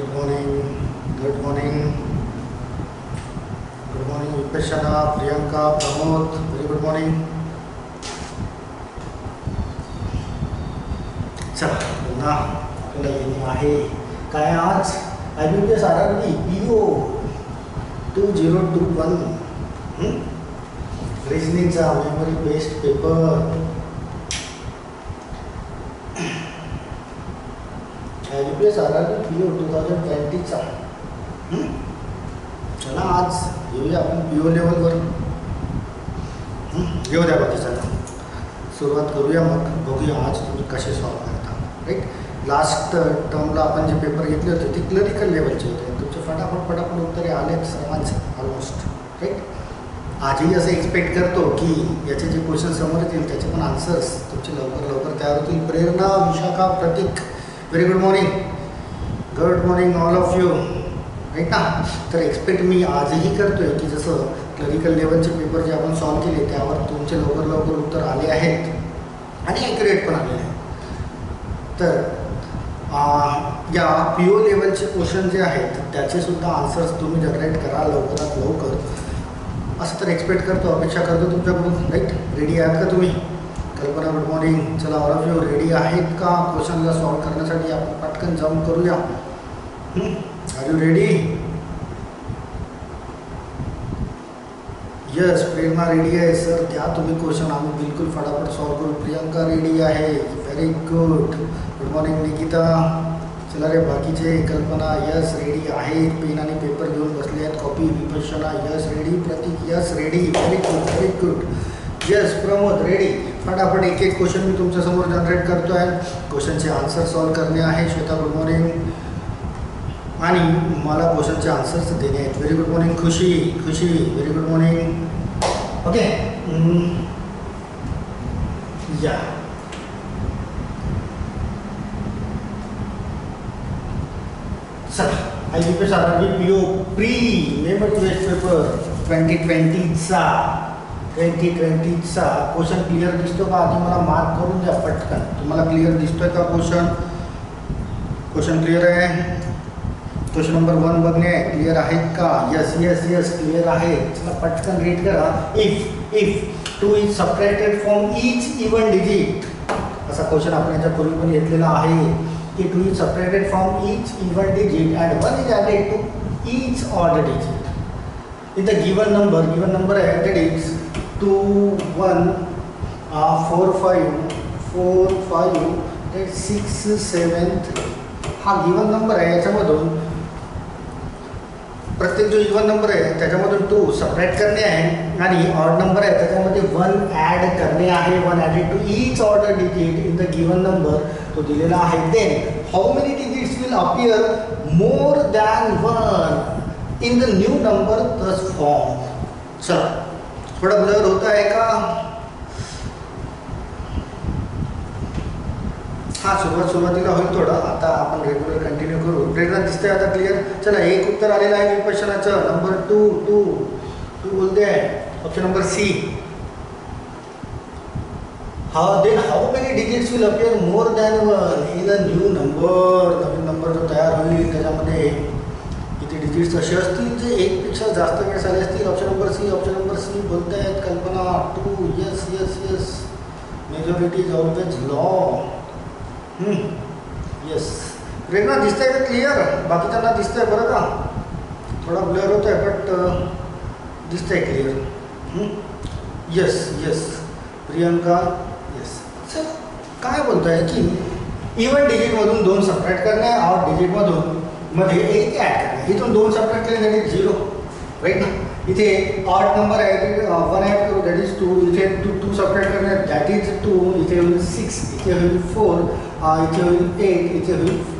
Good morning. Good morning. Good morning, Vipashana, Priyanka, Pramod. Very good morning. चला पुन्हा आपल्याला येणे आहे काय आज IBPS RRB PO 2021 रिजनिंगचा memory based paper IBPS RRB PO 2020 चा चला आज येऊया आपण PO लेवलवर येऊ द्या बाकी चला सुरुवात करूया मग बघूया आज तुम्ही कसे सॉल्व करता राईट लास्ट टर्मला आपण जे पेपर घेतले होते ते क्लरिकल लेवलचे होते तुमचे फटाफट उत्तरे आले सर्वांचे ऑलमोस्ट राईट आजही असं एक्सपेक्ट करतो की याचे जे क्वेश्चन समोर येतील त्याचे पण आन्सर्स तुमचे लवकर तयार होतील Prerna Vishakha Pratik very good morning all of you right ना तर एक्सपेक्ट मी आजही करतोय की जसं क्लरिकल लेवलचे पेपर जे आपण सॉल्व केले त्यावर तुमचे लवकर उत्तर आले आहेत आणि ॲक्युरेट पण आले आहेत तर या PO लेवलचे क्वेश्चन जे आहेत त्याचे सुद्धा आन्सर्स तुम्ही जनरेट करा लवकरात लवकर असं तर एक्सपेक्ट करतो अपेक्षा करतो तुमच्याकडून राईट रेडी आहात का तुम्ही कल्पना गुड मॉर्निंग चला ऑल ऑफ यू रेडी आहेत का क्वेश्चनला सॉल्व करण्यासाठी आपण पटकन जाऊन करूया are you ready yes Prerna ready आहे सर द्या तुम्ही क्वेश्चन आम्ही बिलकुल फटाफट सॉल्व करू प्रियंका रेडी आहे व्हेरी गुड मॉर्निंग निकिता चला रे बाकीचे कल्पना यस रेडी आहेत पेन आणि पेपर घेऊन बसले आहेत copy Vipashyana yes ready Pratik yes ready very good yes Pramod ready फटाफट एक क्वेश्चन मी तुमच्यासमोर जनरेट करतो आहे क्वेश्चनचे आन्सर सॉल्व करणे आहे श्वेता गुड मॉर्निंग आणि मला क्वेश्चनचे आन्सर्स देणे आहेत very good morning Khushi very good morning okay या चला IBPS RRB PO pre memory based paper 2020चा क्वेश्चन क्लिअर दिसतो का आधी मला मार्क करून द्या पटकन तुम्हाला क्लिअर दिसतोय का क्वेश्चन क्लिअर आहे क्वेश्चन नंबर 1 बघणे आहे क्लिअर आहेत का यस क्लिअर आहे चला पटकन रीड करा if 2 is subtracted from each even digit असा क्वेश्चन आपण याच्यापूर्वी पण घेतलेला आहे की 2 is separated from each even digit and 1 is added to each odd digit in the given number है that is 2 1 4 5 that 6 7 3 हा गिवन नंबर आहे याच्यामधून प्रत्येक जो इवन नंबर आहे त्याच्यामधून 2 सबट्रॅक्ट करणे आहे आणि ऑड नंबर आहे त्याच्यामध्ये 1 ॲड करणे आहे 1 added to each odd digit in the given number तो दिलेला आहे then how many digits will appear more than 1 in the new number thus formed चला थोडा ब्लर होता है का हाँ सुरुवातीला होईल थोडा आता आपण रेग्युलर कंटिन्यू करू प्रेरणा दिसतंय आता क्लिअर चला एक उत्तर आलेलं आहे विपशनाचं नंबर 2 बोलते आहे option number C how many digits will appear more than 1 in a new number नवीन नंबर जो तयार होईल त्याच्यामध्ये किती डिजिट्स असे असतील जे एकपेक्षा जास्त वेळेस आले असतील ऑप्शन नंबर सी बोलते आहेत Kalpana 2 yes majority is always law yes Prerna दिसतंय का क्लिअर बाकीच्यांना दिसतंय बरं का थोडा ब्लर होत आहे बट दिसतंय clear yes Priyanka yes sir काय बोलत आहे की इवन डिजिटमधून 2 सबट्रॅक्ट करणे ऑड डिजिटमधून मध्ये 1 ॲड करणे इथून 2 सबट्रॅक्ट केले दॅट इज 0 राईट ना इथे ऑड नंबर आहे 1 ॲड करू दॅट इज 2 इथे 2 सबट्रॅक्ट करणे दॅट इज 2 इथे होईल 6 इथे होईल 4 इथे होईल 8 इथे होईल 4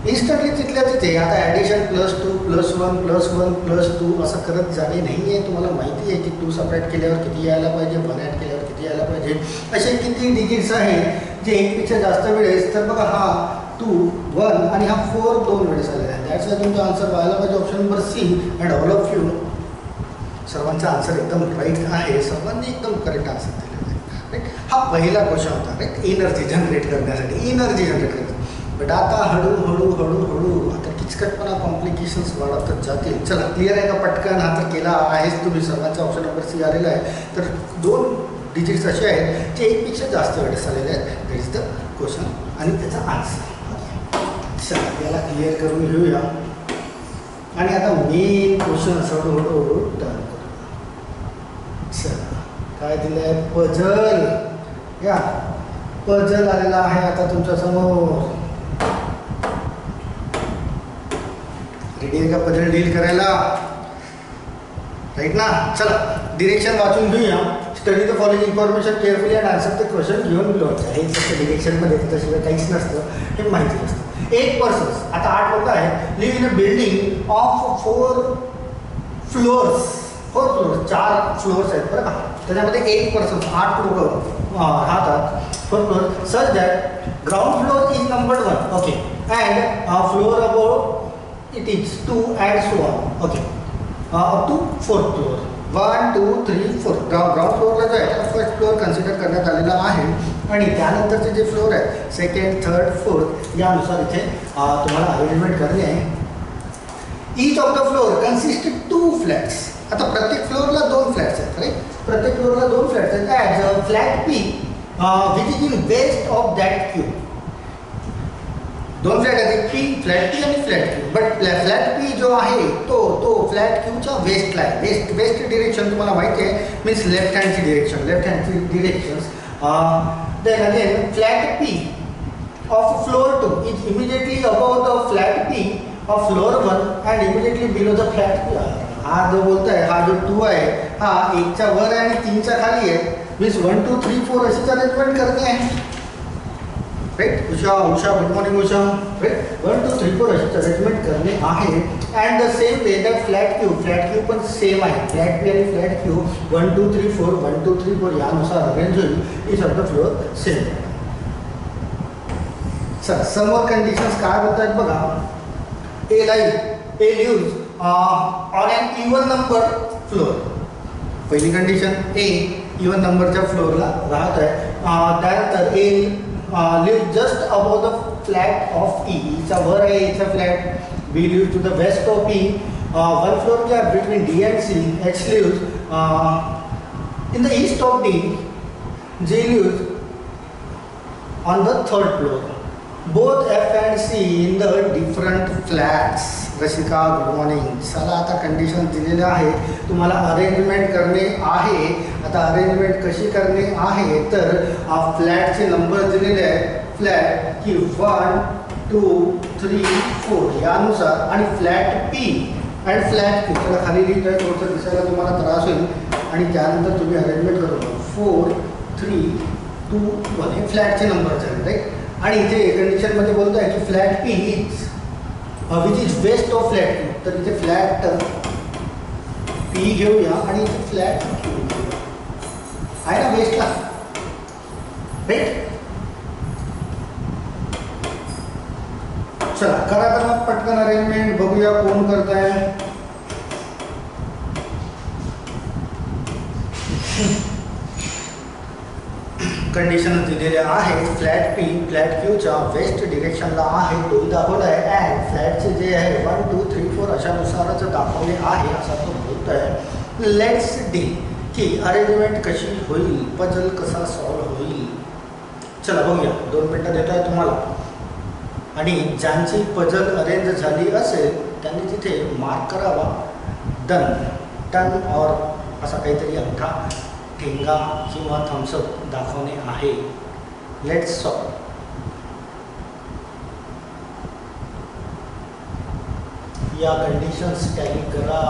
इन्स्टंटली तिथल्या तिथे आता ॲडिशन +2 +1 +2 असं करत जाणे नाही आहे तुम्हाला माहिती आहे की 2 सबट्रॅक्ट केल्यावर किती यायला पाहिजे 1 ॲड केल्यावर किती यायला पाहिजे असे किती डिजिट्स आहेत जे एकपेक्षा जास्त वेळेस तर बघा हा 2 1 आणि हा 4 2 वेळेस आलेला आहे दॅट्स वाय तुमचा आन्सर व्हायला पाहिजे option number C and all of you सर्वांचा आन्सर एकदम राईट आहे सर्वांनी एकदम करेक्ट आन्सर दिलेला आहे राईट हा पहिला क्वेश्चन होता राईट एनर्जी जनरेट करण्यासाठी बट आता हळूहळू आता किचकटपणा कॉम्प्लिकेशन्स वाढतच जातील. चला क्लिअर आहे का पटकन? हा तर केला आहेच तुम्ही सर्वांचा ऑप्शन नंबर सी आलेला आहे. तर 2 डिजिट्स असे आहेत जे एकपेक्षा जास्त वेळेस आलेले आहेत. दॅट इज द क्वेश्चन आणि त्याचा आन्सर. चला याला क्लिअर करून घेऊया आणि आता मेन क्वेश्चन हळूहळू टर्न करू. चला काय दिलं आहे? पजल. या पजल आलेला आहे आता तुमच्या समोर. रेडी आहे का पजल डील करायला? राईट ना? चला डिरेक्शन वाचून घेऊया. Study the following information carefully and answer the question given below. हे फक्त डिरेक्शनमध्ये त्याशिवाय काहीच नसतं, हे माहिती नसतं. 8 पर्सन्स, आता 8 लोक आहेत, live in a building of 4 flowers. 4 flowers आहेत बरं का. त्याच्यामध्ये 8 पर्सन्स, 8 लोक राहतात. 4 floor such that ground floor is numbered 1. Okay. And floor about it is 2 and so on. Okay. Up to 4th फ्लोअर. 1 2 3 4 ग्राउंड फ्लोअरला जो आहे त्याला फर्स्ट फ्लोअर कन्सिडर करण्यात आलेला आहे. आणि त्यानंतरचे जे फ्लोअर आहेत 2nd, 3rd, 4th यानुसार इथे तुम्हाला अरेंजमेंट करणे आहे. Each of the floor consisted 2 flats. आता प्रत्येक फ्लोअरला 2 फ्लॅट्स आहेत. राईट? प्रत्येक फ्लोअरला 2 फ्लॅट्स आहेत. As flat P which is in west of that Q. 2 flat आहेत, पी फ्लॅट पी आणि flat Q. But flat P जो आहे तो फ्लॅट क्यूच्या वेस्टला आहे. वेस्ट डिरेक्शन तुम्हाला माहिती आहे, मीन्स लेफ्ट हँडची directions. Then again flat P of floor 2 is immediately above the flat P of floor 1 and immediately below the flat P. हा जो बोलताय, हा जो 2 आहे हा 1 च्या वर आहे आणि 3 च्या खाली आहे. मीन्स 1 2 3 4 अशीच अरेंजमेंट करणे आहे. Right? Usha good morning Usha. Right? 1 2 3 4 अशीच अरेंजमेंट करणे आहे. And the same way that flat Q पण सेम आहे. फ्लॅट पी आणि फ्लॅट क्यू 1 2 3 4 1 2 3 4 यानुसार अरेंज होईल. Each of the floor same. Sir समोर कंडिशन्स काय बोलतात बघा. A lives on an even number floor. पहिली कंडिशन, ए इवन नंबरच्या फ्लोअरला राहत आहे. त्यानंतर A live just above the flat of E. चा वर आहे ईचा flat. B lives to the west of E. 1 floor gap between D and C. H lives in the east of D. J lives on the 3rd floor. Both F and C in the different flats. Rashika good morning. चला आता condition दिलेले आहे, तुम्हाला arrangement करणे आहे. आता arrangement कशी करणे आहे तर फ्लॅटचे नंबर दिलेले आहेत. फ्लॅट की 1 2 3 4 यानुसार आणि flat P and flat Q त्याला खाली लिहित आहे, थोडंसं दिसायला तुम्हाला त्रास होईल. आणि त्यानंतर तुम्ही अरेंजमेंट करू 4 3 2 1 हे फ्लॅटचे नंबर झाले. राईट? आणि इथे कंडिशनमध्ये बोलतो आहे की flat P is which is west of flat Q. तर इथे फ्लॅट पी घेऊया आणि इथे फ्लॅट क्यू घेऊया. आहे ना वेस्टला? राईट? चला करा तर मग पटकन अरेंजमेंट. बघूया कोण करत आहे. कंडिशन दिलेल्या आहेत. फ्लॅट पी फ्लॅट क्यूच्या वेस्ट डिरेक्शनला आहे, तोही दाखवला आहे. अँड फ्लॅटचे जे आहे 1 2 3 4 अशानुसारच दाखवले आहे असा तो बोलत आहे. लेट्स डी की अरेंजमेंट कशी होईल, पजल कसा सॉल्व्ह होईल. चला बघूया. 2 मिनटं देतो आहे तुम्हाला. आणि ज्यांची पजल अरेंज झाली असेल त्यांनी तिथे मार्क करावा डन और असा काहीतरी अंगठा, ठेंगा किंवा थम्सअप दाखवणे आहे. Let's solve. या कंडिशन्स टॅली करा.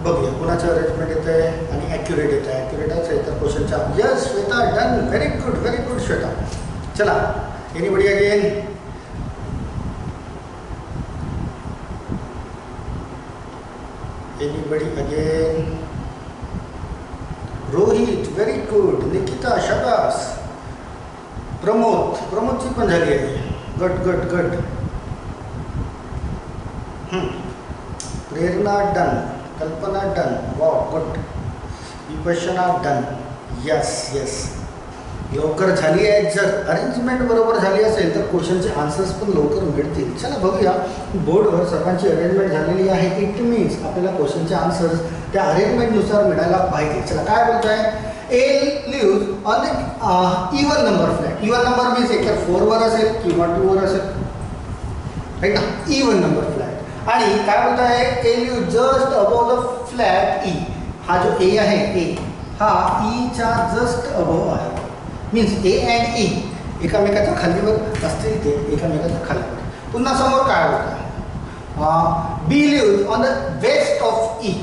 बघूया कुणाचं अरेंजमेंट येतं आहे आणि ॲक्युरेट येतं आहे. ॲक्युरेटच आहे तर क्वेश्चनच्या. Yes Shweta done. Very good Shweta. चला anybody again. Rohit very good. Nikita शाबास. प्रमोदची पण झाली आहे. Good. Prerna done. Kalpana done. Wow, good. Vipashyana done. Yes yes, लवकर झाली आहे. जर अरेंजमेंट बरोबर झाली असेल तर क्वेश्चनचे आन्सर्स पण लवकर मिळतील. चला बघूया, बोर्डवर सर्वांची अरेंजमेंट झालेली आहे. इट मीन्स आपल्याला क्वेश्चनचे आन्सर्स त्या अरेंजमेंटनुसार मिळायला पाहिजे. चला काय बोलत आहे, A lives on the even number flat. Even number means एक तर 4 वर असेल किंवा 2 वर असेल, राईट ना, इवन नंबर फ्लॅट. आणि काय बोलत आहे, A lives just above the flat E. हा जो A आहे, A हा E च्या जस्ट अबव आहे. मीन्स A अँड E एकामेकाच्या खालीवर असतील, ते एकामेकाच्या खालीवर. पुन्हा समोर काय होतं, B lives on the west of E.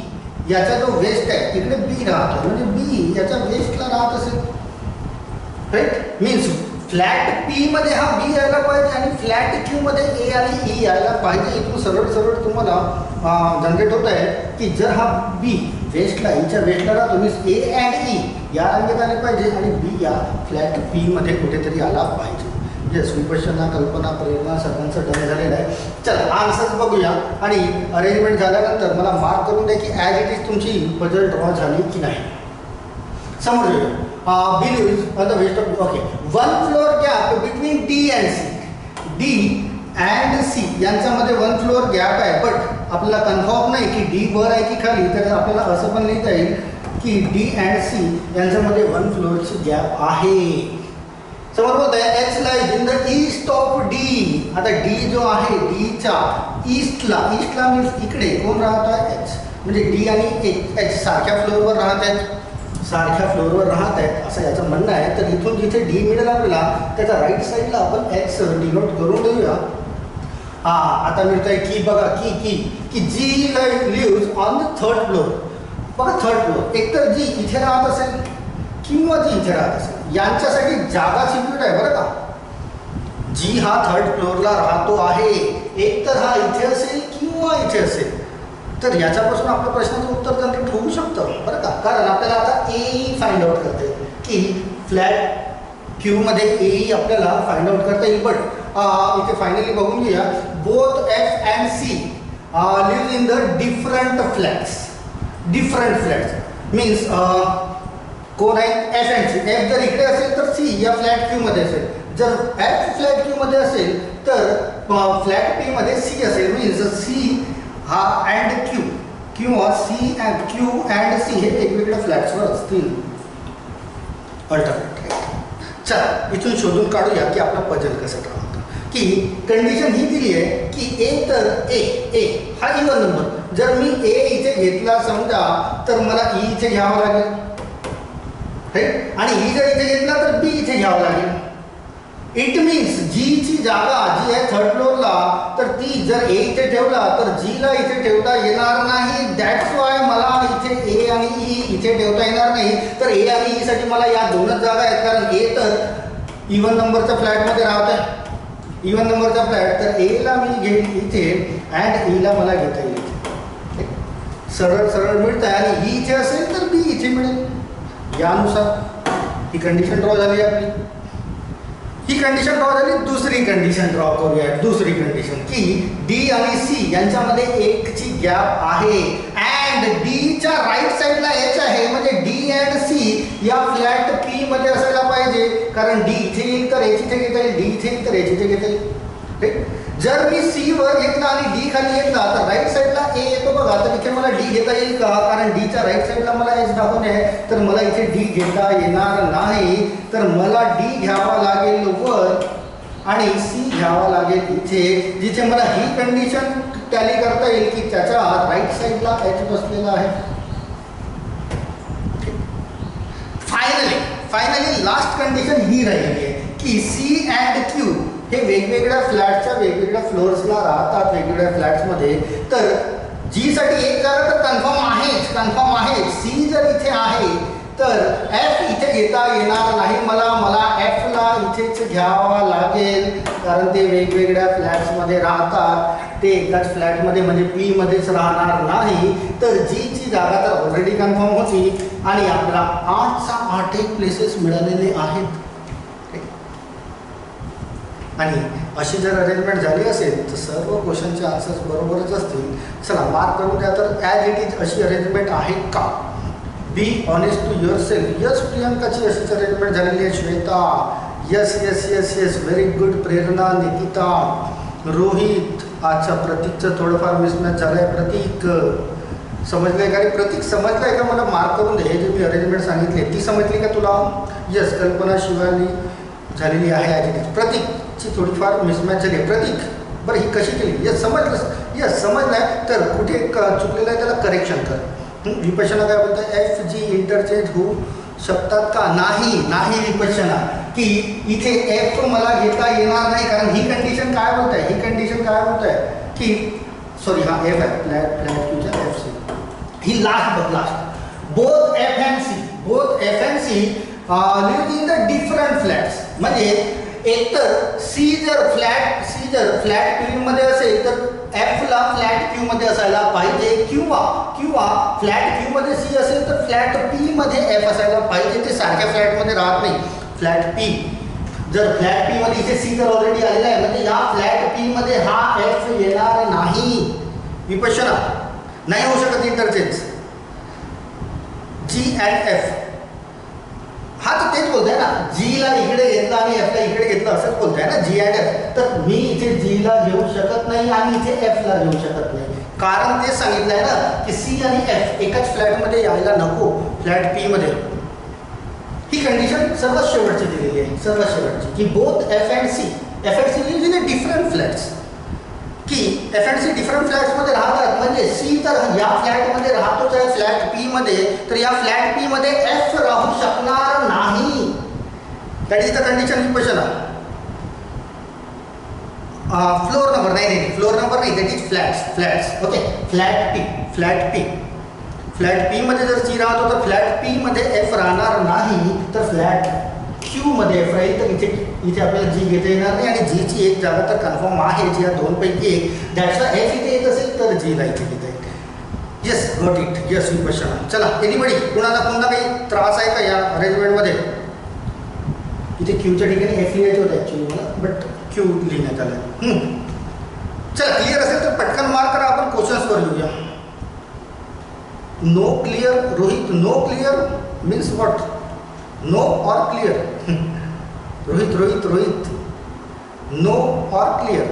याचा जो वेस्ट आहे इकडे बी राहतो, म्हणजे बी याच्या वेस्टला राहत असेल, राईट. मीन्स फ्लॅट पी मध्ये हा बी यायला पाहिजे आणि फ्लॅट क्यू मध्ये ए आणि ई यायला पाहिजे. इथून सरळ सरळ तुम्हाला जनरेट होत आहे की जर हा बी वेस्टला, ईच्या वेस्टला राहतो, मीन्स ए अँड ई या रांगेत आले पाहिजे आणि बी या फ्लॅट पी मध्ये कुठेतरी आला पाहिजे. येस, विपश्यना, कल्पना, प्रेरणा सर्वांचं डन झालेलं आहे. चला आन्सर्स बघूया आणि अरेंजमेंट झाल्यानंतर मला मार्क करून द्या की ॲज इट इज तुमची पजल ड्रॉ झाली की नाही. समोर घेऊया, B lives on the west of, okay, 1 floor gap between D and C. D and C यांच्यामध्ये 1 फ्लोअर गॅप आहे, बट आपल्याला कन्फर्म नाही की डी वर आहे की खाली. तर आपल्याला असं पण लिहिता येईल की डी अँड सी यांच्यामध्ये 1 फ्लोअरची गॅप आहे. समोर बोलत आहे H lies in the east of D. आता डी जो आहे डीच्या ईस्टला, ईस्टला मीन्स इकडे कोण राहत आहे, एच. म्हणजे डी आणि एच सारख्या फ्लोअरवर राहत आहेत, सारख्या फ्लोअरवर राहत आहेत असं याचं म्हणणं आहे. तर इथून जिथे डी मिळेल आपल्याला त्याच्या राईट साईडला आपण एच डिनोट करून देऊया. आता मिळत आहे की बघा की G lives on the 3rd floor. बघा 3rd फ्लोअर, एकतर जी इथे राहत असेल किंवा जी इथे राहत असेल, यांच्यासाठी जागा सिक्युअर्ड आहे बरं का. जी हा 3rd फ्लोअरला राहतो आहे, एक तर हा इथे असेल किंवा इथे असेल. तर याच्यापासून आपल्या प्रश्नाचं उत्तर जनरेट होऊ शकतं बरं का. कारण आपल्याला आता ए फाइंड आउट करता येईल की फ्लॅट क्यू मध्ये ए आपल्याला फाइंड आउट करता येईल. बट इथे फायनली बघून घेऊया, both F and C live in the different flats. Different flats means कोण आहे, एफ अँड सी. एफ जर इकडे असेल तर सी या फ्लॅट क्यू मध्ये असेल. जर एफ फ्लॅट क्यू मध्ये असेल तर फ्लॅट पी मध्ये सी असेल. मीन्स सी हा अँड क्यू किंवा C and Q and C हे वेगवेगळ्या फ्लॅट्सवर असतील, अल्टरनेट. चला इथून शोधून काढूया की आपला पजल कसं राहतं. की कंडिशन ही दिली आहे की ए तर ए हा इवन नंबर. जर मी ए इथे घेतला समजा तर मला ई इथे घ्यावं लागेल, राईट. आणि ई जर इथे घेतला तर बी इथे घ्यावं लागेल. इट मीन्स जीची जागा जी आहे 3rd फ्लोअरला, तर ती जर ए इथे ठेवला तर जीला इथे ठेवता येणार नाही. दॅट्स वाय मला इथे ए आणि ई इथे ठेवता येणार नाही. तर ए आणि ई साठी मला या दोनच जागा आहेत, कारण ए तर इवन नंबरच्या फ्लॅटमध्ये राहत आहे, इवन नंबरचा फ्लॅट. तर एला मी घेईन इथे अँड ईला मला घेता येईल. सरळ सरळ मिळतं आहे. आणि ई इथे असेल तर बी इथे मिळेल. यानुसार ही कंडिशन ड्रॉ झाली आपली. ही कंडिशन ड्रॉ झाली. दुसरी कंडिशन ड्रॉ करूया. दुसरी कंडिशन की डी आणि सी यांच्यामध्ये एकची गॅप आहे अँड डीच्या राईट साईडला एच आहे. म्हणजे डी अँड सी या फ्लॅट पी मध्ये असायला पाहिजे, कारण डी इथे येईल तर एच इथे घेता येईल, डी इथे येईल तर एच इथे घेता येईल. जर मी सी वर घेतला आणि डी खाली घेतला तर राईट साईडला ए येतो बघा. तर इथे मला डी घेता येईल का, कारण डीच्या राईट साईडला मला एच दाखवणे आहे. तर मला इथे डी घेता येणार नाही. तर मला डी घ्यावा लागेल वर आणि सी घ्यावा लागेल इथे, जिथे मला ही कंडिशन टॅली करता येईल की त्याच्या राईट साईडला एच बसलेला आहे. फायनली लास्ट कंडिशन ही राहिली आहे की सी अँड क्यू हे वेगवेगळ्या फ्लॅटच्या वेगवेगळ्या फ्लोअर्सला राहतात, वेगवेगळ्या फ्लॅट्समध्ये. तर जी साठी एक जागा तर कन्फर्म आहे. सी जर इथे आहे तर एफ इथे घेता येणार नाही. मला एफला इथेच घ्यावा लागेल, कारण ते वेगवेगळ्या फ्लॅट्समध्ये राहतात. ते एकाच फ्लॅटमध्ये म्हणजे पी मध्येच राहणार नाही. तर जीची जागा तर ऑलरेडी कन्फर्म होती आणि आपल्याला 8च्या 8 प्लेसेस मिळालेले आहेत. आणि अशी जर अरेंजमेंट झाली असेल तर सर्व क्वेश्चनचे आन्सर्स बरोबरच असतील. चला मार्क करून द्या. तर ॲज इट इज अशी अरेंजमेंट आहे का? Be honest to yourself. Yes प्रियंकाची अशीच अरेंजमेंट झालेली आहे. Shweta yes yes yes yes very good. Prerna, Nikita, Rohit. अच्छा प्रतीकचं थोडंफार मिसमॅच झालं आहे. प्रतीक समजलं आहे का रे? प्रतीक समजलं आहे का? मला मार्क करून दे. हे जे मी अरेंजमेंट सांगितली ती समजली का तुला? यस कल्पना शिवानी झालेली आहे ॲज इट इज. प्रतीकची थोडीफार मिसमॅच झाली आहे. प्रतीक बरं ही कशी केली? यस समजलं. यस समजलं आहे. तर कुठे चुकलेलं आहे त्याला करेक्शन कर. विपशना काय बोलतात? एफ जी इंटरचेंज होऊ शकतात का? नाही नाही विपशना, की इथे एफ मला घेता येणार नाही, कारण ही कंडिशन काय बोलत आहे? ही कंडिशन काय बोलत आहे की सॉरी हा एफ आहे फ्लॅट क्यूच्या एफ सी. ही लास्ट बघ last. Both F and C live in the different flats. म्हणजे एकतर सी जर फ्लॅट क्यूमध्ये असेल तर एफला फ्लॅट क्यू मध्ये असायला पाहिजे, किंवा फ्लॅट क्यू मध्ये सी असेल तर फ्लॅट पी मध्ये एफ असायला पाहिजे. ते सारख्या फ्लॅटमध्ये राहत नाही. फ्लॅट पी जर फ्लॅट पी मध्ये इथे सी तर ऑलरेडी आलेला आहे, म्हणजे या फ्लॅट पी मध्ये हा एफ येणार नाही. विपशना नाही होऊ शकत इंटरचेंज जी अँड एफ. हा तर तेच बोलतोय ना, जी ला इकडे घेतला आणि एफ ला इकडे घेतलं असंच बोलतोय ना, जी अँड एफ. तर मी इथे जी ला घेऊ शकत नाही आणि इथे एफ ला घेऊ शकत नाही, कारण तेच सांगितलंय ना की सी आणि एफ एकाच फ्लॅटमध्ये यायला नको फ्लॅट पी मध्ये. ही कंडिशन सर्वात शेवटची दिलेली आहे, सर्वात शेवटची, की both F and C live in different flats. की एफ अँड सी डिफरंट फ्लॅट्समध्ये राहतात, म्हणजे सी तर या फ्लॅटमध्ये राहतोच आहे फ्लॅट पी मध्ये, तर या फ्लॅट पी मध्ये एफ राहू शकणार नाही. That is the condition Vipassana. Floor number नाही, फ्लोर नंबर नाही, that is flats. Okay flat P मध्ये जर सी राहतो तर फ्लॅट पी मध्ये एफ राहणार नाही, तर फ्लॅट क्यू मध्ये एफ राहील. तर इथे आपल्याला जी घेता येणार नाही, आणि जीची एक जागा तर कन्फर्म आहे, जी या दोनपैकी एक. दॅट्स वाय एफ इथे येत असेल तर जी ला इथे घेता येईल. Yes got it. Yes Vipassana. चला एनिबडी, कुणाला पुन्हा काही त्रास आहे का या अरेंजमेंटमध्ये? इथे क्यूच्या ठिकाणी एफ लिहायचे होते ॲक्च्युली मला, बट क्यू लिहिण्यात आलं. चला क्लिअर असेल तर पटकन मार्क करा. आपण क्वेश्चन्सवर लिहूया. No clear Rohit. No clear means what? No और क्लिअर? रोहित नो और क्लिअर.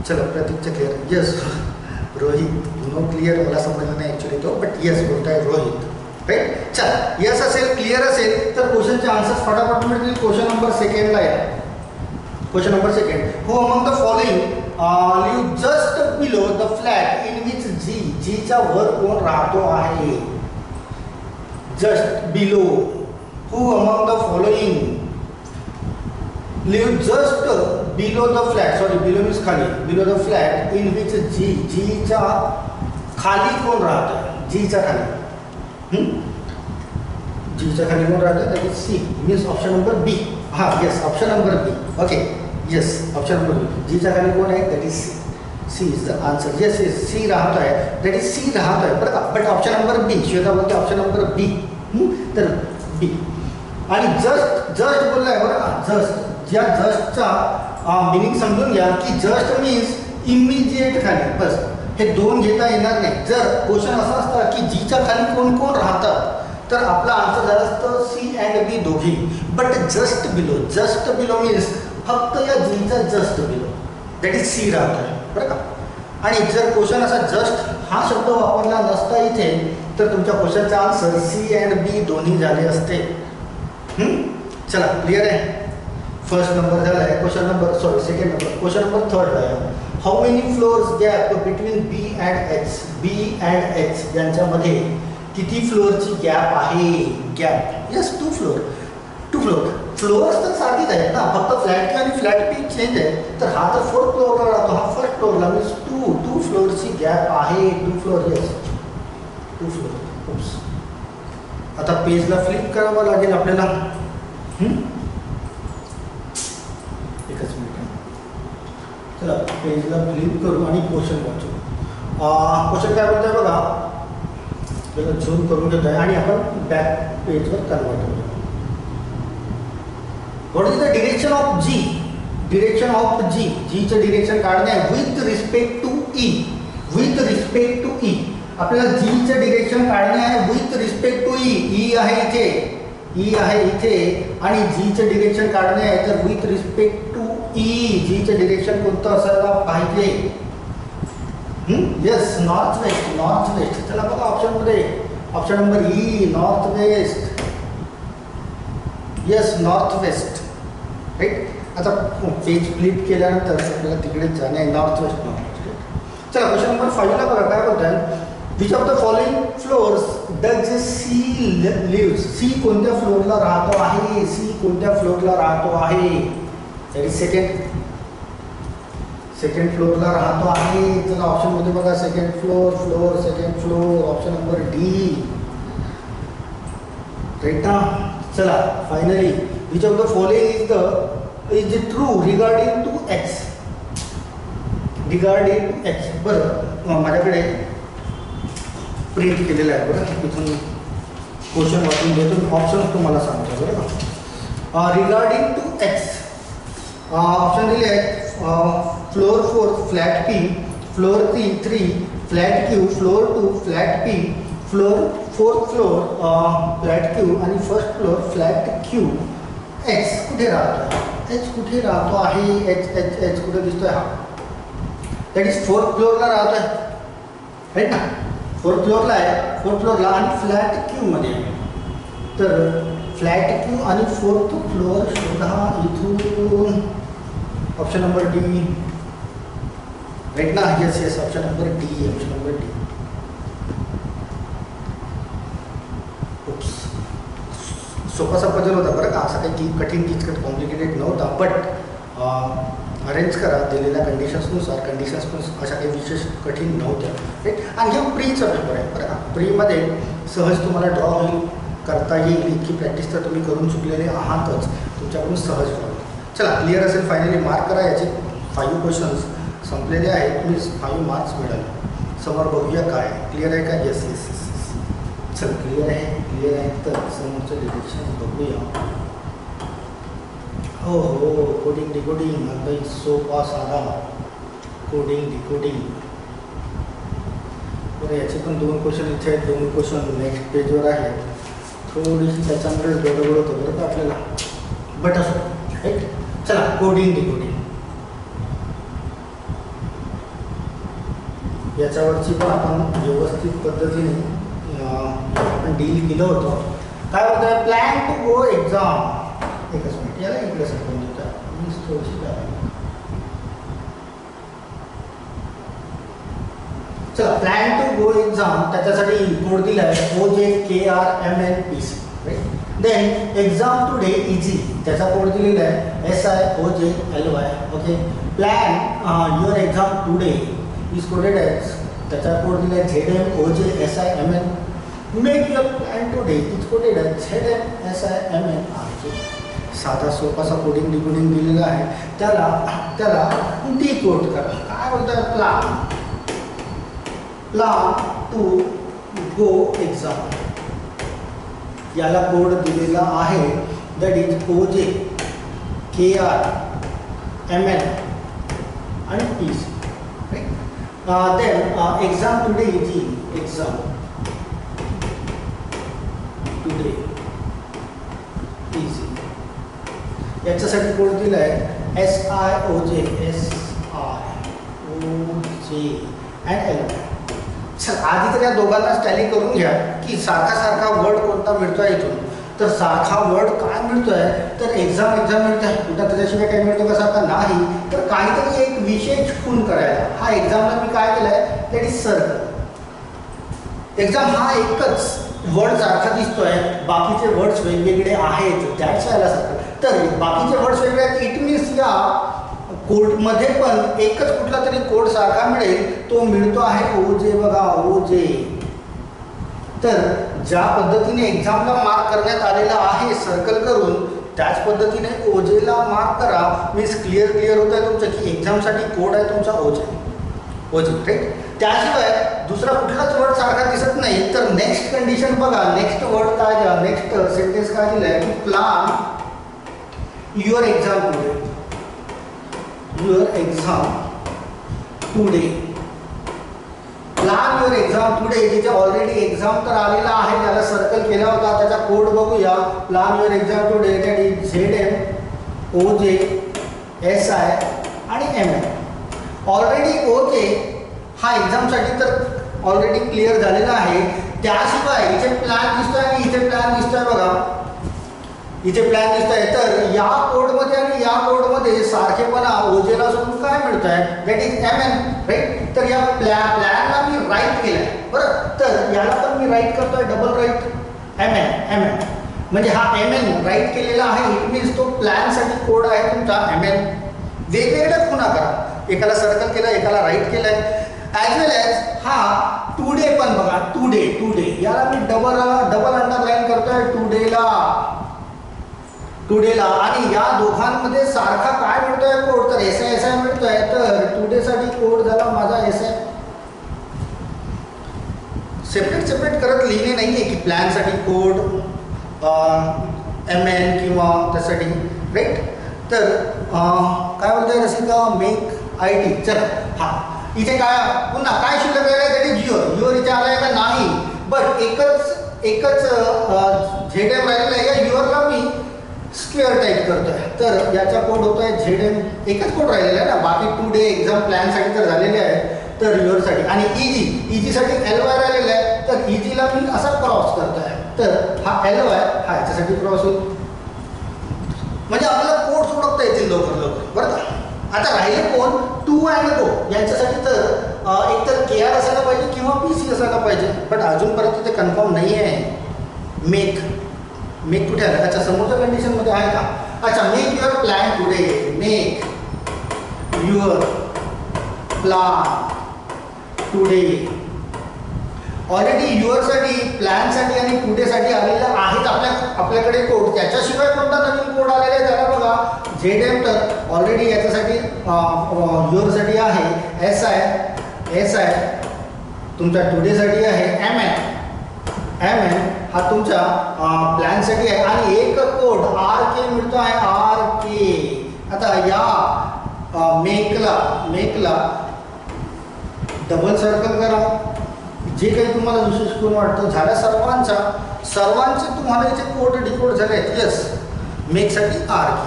चलो प्रतीकचं clear. Yes Rohit no clear मला समजलं नाही ॲक्च्युली तो, बट येस बोलताय रोहित. राईट. चला येस असेल क्लिअर असेल तर क्वेश्चनचे आन्सर्स फटाफट मिळतील. क्वेश्चन नंबर सेकंडला या. Question number second. Who among the following live just below the flat in which जीच्या वर कोण राहतो आहे? Just below. Who among the following live just below the flat? Sorry, below means खाली. Below the flat in which जीच्या खाली कोण राहतं? जीच्या खाली. जीच्या खाली कोण राहतं? That is C. Means option number B. हा yes, option number B. Okay. Yes, option number B. जीच्या खाली कोण आहे? That is C. C is the answer. Yes, C राहतो आहे. That is C राहतो आहे बरं का. But option number B. Shweta बोलते option number B. तर B. आणि जस्ट बोललाय बरं का. जस्ट, या जस्टचा मिनिंग समजून घ्या की जस्ट मीन्स इमिजिएट खाली. बस हे दोन घेता येणार नाही. जर क्वेश्चन असा असता की जीच्या खाली कोण कोण राहतात तर आपला आन्सर झाला असतं सी अँड बी दोघी. बट जस्ट बिलो मीन्स फक्त या जीचा just below, that is C राहतो आहे बरं का. आणि जर क्वेश्चन असा जस्ट हा शब्द वापरला नसता इथे तर तुमच्या क्वेश्चनचा आन्सर सी अँड बी दोन्ही झाले असते. चला क्लिअर आहे. फर्स्ट नंबर झाला आहे. Second number. Question number third आहे. How many floors gap between B and H यांच्यामध्ये किती फ्लोअरची गॅप आहे? Gap yes 2 floor. फ्लोअर्स तर सारखीच आहेत ना, फक्त फ्लॅट क्यू आणि फ्लॅट पी चेंज आहे. तर हा तर 4th फ्लोअरला राहतो, हा 1st फ्लोअरला. मीन्स 2 फ्लोअरची गॅप आहे. 2 फ्लोअर. Yes 2 floor. आता पेजला फ्लिप करावं लागेल आपल्याला. एकच मिनिट. चला पेजला फ्लिप करू आणि क्वेश्चन वाचू. क्वेश्चन काय बोलतोय बघा. त्याला झूम करून घेत आहे आणि आपण बॅक पेजवर कन्वर्ट करू. What is the direction of G direction of G, जीचं डिरेक्शन काढणे आहे with respect to E. With respect to E आपल्याला जीचं डिरेक्शन काढणे आहे with respect to E. E आहे इथे, ई आहे इथे आणि जीचं डिरेक्शन काढणे आहे तर विथ रिस्पेक्ट टू ई. जीचं डिरेक्शन कोणतं असायला पाहिजे? Yes, north west. North west. चला बघा ऑप्शनमध्ये, option number E, north west. Yes, north west. Right. आता पेज फ्लिप केल्यानंतर आपल्याला तिकडे जाणे आहे, नॉर्थ वेस्ट. North west. चला क्वेश्चन नंबर 5 ला बघा काय बोलताय. Which of the following floors does C lives. C कोणत्या फ्लोअरला राहतो आहे? सी कोणत्या फ्लोअरला राहतो आहे? तरी सेकंड फ्लोअरला राहतो आहे. चला ऑप्शनमध्ये बघा, second floor, floor, second floor. Option number D. Right ना. चला finally which of the following is true regarding to X. Regarding to X. बरं माझ्याकडे प्रिंट केलेलं आहे बरं, तिथून क्वेश्चन वाचून देतो, ऑप्शन तुम्हाला सांगतो बरं का. रिगार्डिंग टू एक्स ऑप्शन दिले आहेत. Floor 4 flat P, floor 3 flat Q, floor 2 flat P, floor 4th floor flat Q आणि first floor flat Q. X कुठे राहतो? एच कुठे राहतो आहे? एच एच एच कुठे दिसतोय? हा दॅट इज 4th फ्लोअरला राहतो आहे, राईट ना. 4th फ्लोअरला आहे, 4th फ्लोअरला आणि फ्लॅट क्यूमध्ये आहे. तर फ्लॅट क्यू आणि 4th फ्लोअर शोधा इथून. Option number D. राईट ना. Yes yes, option number D. Option number D. सोपासा पजल होता बरं का, असं काही कठीण किचकट कॉम्प्लिकेटेड नव्हता. बट अरेंज करा दिलेल्या कंडिशन्सनुसार. कंडिशन्स पण अशा काही विशेष कठीण नव्हत्या. राईट. आणि हा प्रीचा पेपर आहे बरं का. प्रीमध्ये सहज तुम्हाला ड्रॉ होईल, करता येईल इतकी प्रॅक्टिस तर तुम्ही करून चुकलेले आहातच, तुमच्याकडून सहज ड्रॉ. चला क्लिअर असेल फायनली. मार्क करा याचे. 5 क्वेश्चन्स संपलेले आहेत. तुम्ही 5 मार्क्स मिळाले. समोर बघूया काय क्लिअर आहे का. Yes yes yes. चल क्लिअर आहे, क्लिअर आहे. तर समोरचं डिरेक्शन बघूया. हो हो, कोडिंग डिकोडिंग अगदी सोपा साधा कोडिंग डिकोडिंग. बरं याचे पण 2 क्वेश्चन इथे आहेत, 2 क्वेश्चन नेक्स्ट पेजवर आहेत. थोडीशी त्याच्यामध्ये गडबड होतं बरं का आपल्याला, बट असो. राईट. चला कोडिंग डिकोडिंग याच्यावरची पण आपण व्यवस्थित पद्धतीने आपण डील केलं होतं. काय होतं? Plan to go exam. एकच मिनिट, याला इकडे सरकून देतो. थोडीशी काय. चला प्लॅन टू गो एक्झाम त्याच्यासाठी कोड दिला आहे OJKRMNPC. Right. Then exam today easy त्याचा कोड दिलेला आहे SIOJLY. Okay. Plan your exam today is coded as त्याचा कोड दिला आहे ZMOJSIMN. Make your plan today is coded as ZMSIMN. साधा सोपासा कोडिंग डिकोडिंग दिलेला आहे, त्याला डिकोड करा. काय बोलतोय? Plan to go exam. याला कोड दिलेला आहे दॅट इज OJKRMN आणि PC. Then exam today is exam today easy. याच्यासाठी कोड दिला आहे SIOJ and LY. चल आधी तर या दोघांना टॅली करून घ्या की सारखा वर्ड कोणता मिळतोय इथून. तर सारखा वर्ड काय मिळतोय? तर एक्झाम मिळत आहे. कुठं त्याच्याशिवाय काय मिळतो का सारखा? नाही. तर काहीतरी एक विशेष खून करायला. हा एक्झामला मी काय केलंय? That is circle. एक्झाम हा एकच वर्ड सारखा दिसतोय, बाकीचे वर्ड्स वेगवेगळे आहेत, त्याच वेळेला सर्कल. तर बाकीचे वर्ड्स वेगळे आहेत. इट मीन्स या कोडमध्ये पण एकच कुठला तरी कोड सारखा मिळेल. तो मिळतो आहे OJ. बघा OJ. तर ज्या पद्धतीने एक्झामला मार्क करण्यात आलेला आहे सर्कल करून, त्याच पद्धतीने OJला मार्क करा. मीन्स क्लिअर होत आहे तुमचं की एक्झामसाठी कोड आहे तुमचा OJ. राईट. त्याशिवाय दुसरा कुठलाच वर्ड सारखा दिसत नाही. तर नेक्स्ट कंडिशन बघा. नेक्स्ट वर्ड काय द्या? नेक्स्ट सेंटेन्स काय दिलं आहे की plan your exam today. Your exam today. Plan your exam today. जिथे ऑलरेडी एक्झाम तर आलेला आहे, त्याला सर्कल केला होता, त्याचा कोड बघूया. Plan your exam today, that is ZM OJ SI आणि MN. ऑलरेडी OJ हा एक्झामसाठी तर ऑलरेडी क्लिअर झालेला आहे. त्याशिवाय इथे प्लॅन दिसतोय आणि इथे प्लॅन दिसतोय बघा, इथे प्लॅन दिसतोय. तर या कोडमध्ये आणि या कोडमध्ये सारखेपणा ओजेला सोडून काय मिळतंय, दॅट इज MN, राईट. तर या प्लॅनला मी राईट केलंय बरं, तर याला पण मी राईट करतोय, डबल राईट MN. म्हणजे हा MN राईट केलेला आहे. इट मीन्स तो प्लॅनसाठी कोड आहे तुमचा MN. वेगवेगळ्या खुणा करा, एकाला सर्कल केलं, एकाला राईट केलंय. ॲज वेल ॲज हा टुडे पण बघा, टुडे याला मी डबल अंडरलाईन करतोय टुडेला. आणि या दोघांमध्ये सारखा काय मिळतोय कोड, तर SI मिळतोय. तर टुडेसाठी कोड झाला माझा SI. सेपरेट करत लिहिणे नाहीये की प्लॅनसाठी कोड MN किंवा त्यासाठी, राईट. तर काय बोलतोय रसिका, मेक ID. चला हा इथे काय पुन्हा काय शिल्लक आहे, दॅट इज युअर इथे आलाय का नाही, बट एकच ZM राहिलेला आहे. या युअरला मी स्क्वेअर टाईप करतोय, तर याचा कोड होतोय ZM. एकच कोड राहिलेला आहे ना, बाकी टुडे एक्झाम प्लॅनसाठी तर झालेले आहे. तर युअरसाठी आणि EG साठी LY राहिलेला आहे, तर EGला मी असा क्रॉस करतोय. तर हा LY हा याच्यासाठी क्रॉस होईल. म्हणजे आपल्याला कोड सोडवता येतील लवकर बरं का. आता राहिले कोण, टू अँड गो यांच्यासाठी. तर एकतर KR असायला पाहिजे किंवा PC असायला पाहिजे, पण अजूनपर्यंत ते कन्फर्म नाही आहे. मेक कुठे आलं, अच्छा समोरच्या कंडिशनमध्ये आहे का. अच्छा, make your plan today, make your plan today. Already युअरसाठी, प्लॅनसाठी आणि टुडेसाठी आलेल्या आहेत आपल्याकडे कोड. त्याच्याशिवाय कोणता नवीन कोड आलेला आहे त्याला बघा, ZM. तर ऑलरेडी याच्यासाठी युअरसाठी आहे SI, तुमचा टुडेसाठी आहे MN हा तुमच्या प्लॅनसाठी आहे. आणि एक कोड RK मिळतो आहे, RK. आता या मेकला डबल सर्कल करा, जे काही तुम्हाला दुसरीकडून वाटतं. झाल्या सर्वांचे तुम्हाला इथे कोड डिकोड झाले आहेत. येस, मेकसाठी RK.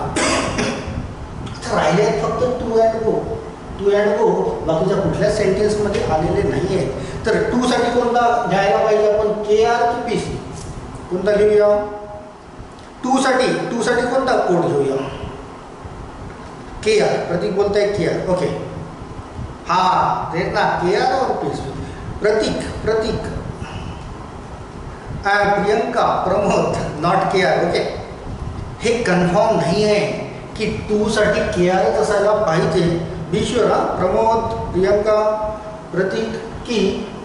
राहिले आहेत फक्त टू अँड गो. बाकीच्या कुठल्याच सेंटेन्समध्ये आलेले नाही आहेत. तर टूसाठी कोणता घ्यायला पाहिजे आपण, KR की PC, कोणता घेऊया. टूसाठी कोणता कोड घेऊया, KR. प्रतीक बोलताय KR, ओके. हा देख ना, KR और PC. Prateek Priyanka, Pramod, not KR, okay. हे कन्फर्म नाही आहे की टूसाठी KRच असायला पाहिजे. बी शुअर हा, प्रमोद, प्रियंका, प्रतीक, की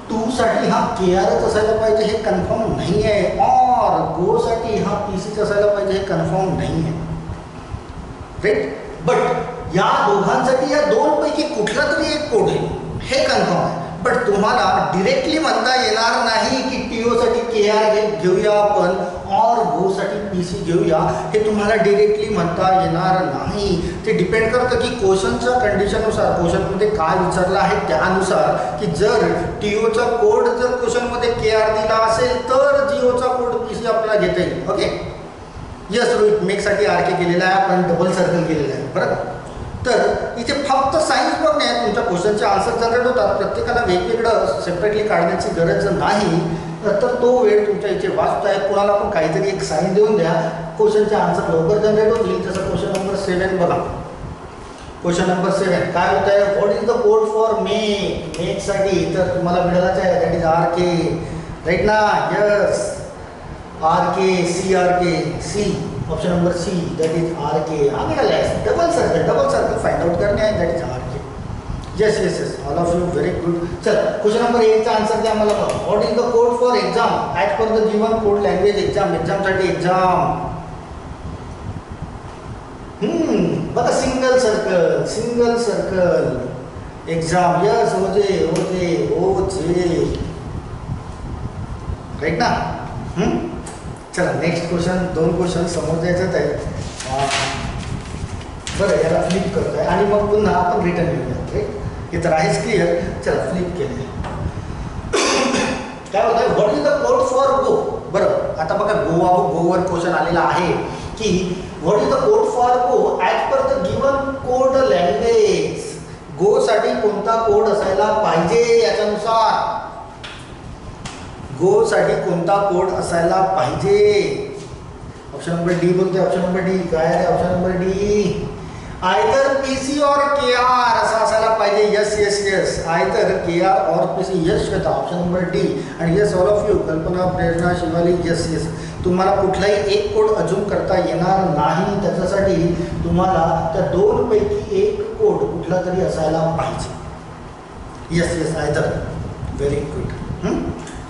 टूसाठी हा KRच असायला पाहिजे हे कन्फर्म नाही आहे. और गोसाठी हा PCच असायला पाहिजे हे कन्फर्म नाही आहे, राईट. बट या दोघांसाठी या दोनपैकी कुठला तरी एक कोड आहे हे कन्फर्म आहे. बट तुम्हाला डिरेक्टली म्हणता येणार नाही की TOसाठी KR घेऊया आपण और गोसाठी PC घेऊया, हे तुम्हाला डिरेक्टली म्हणता येणार नाही. ते डिपेंड करतं की क्वेश्चनच्या कंडिशननुसार, क्वेश्चनमध्ये काय विचारलं आहे त्यानुसार, की जर TOचा कोड जर क्वेश्चनमध्ये KR दिला असेल तर जिओचा कोड PC आपल्याला घेता येईल. ओके, यस रोहित, मेकसाठी RK केलेला आहे, आपण डबल सर्कल केलेला आहे बरं. तर इथे फक्त साईन्स बघणे, तुमच्या क्वेश्चनचे आन्सर जनरेट होतात. प्रत्येकाला वेगवेगळं सेपरेटली काढण्याची गरज नाही. तर तो वेळ तुमच्या इथे वाचत आहे. कोणाला पण काहीतरी एक साईन देऊन द्या, क्वेश्चनचे आन्सर लवकर जनरेट होतील. जसं क्वेश्चन नंबर 7 बघा. क्वेश्चन नंबर 7 काय होत आहे, what is the code for मेकसाठी. तर तुम्हाला मिळालाच आहे, दॅट इज RK, राईट ना. Yes, RK, C, option number C, that is RK. आम्ही काय डबल सर्कल फाइंड आउट करणे आहे, that is RK. Yes, all of you very good. चल, क्वेश्चन नंबर 1चा आन्सर द्या मला. What is the code for exam as per the given code language. एक्झामसाठी exam. बघा, सिंगल सर्कल एक्झाम. यस, ओजे, right ना. चला नेक्स्ट क्वेश्चन. 2 क्वेश्चन समोर द्यायचं आहे. बरं, याला फ्लिप करतोय आणि मग पुन्हा आपण रिटर्न घेऊया. राईट, हे तर आहेच क्लिअर. चला फ्लिप केले. काय होतं, what is the code for go. बरं, आता बघा गोवर क्वेश्चन आलेला आहे की what is the code for go as per the given code language. Go साठी कोणता कोड असायला पाहिजे याच्यानुसार. गो साठी कोणता कोड असायला पाहिजे. ऑप्शन नंबर डी बोलतोय. ऑप्शन नंबर डी काय आहे? Option number D either PC और केआर असा असायला पाहिजे. Yes yes yes, either KR और PC. Yes Shweta, option number D. आणि yes all of you, Kalpana, Prerna, Shivali, yes yes. तुम्हाला कुठलाही एक कोड अजून करता येणार नाही. त्याच्यासाठी तुम्हाला त्या दोनपैकी एक कोड कुठला तरी असायला पाहिजे. Yes yes, either. Very good.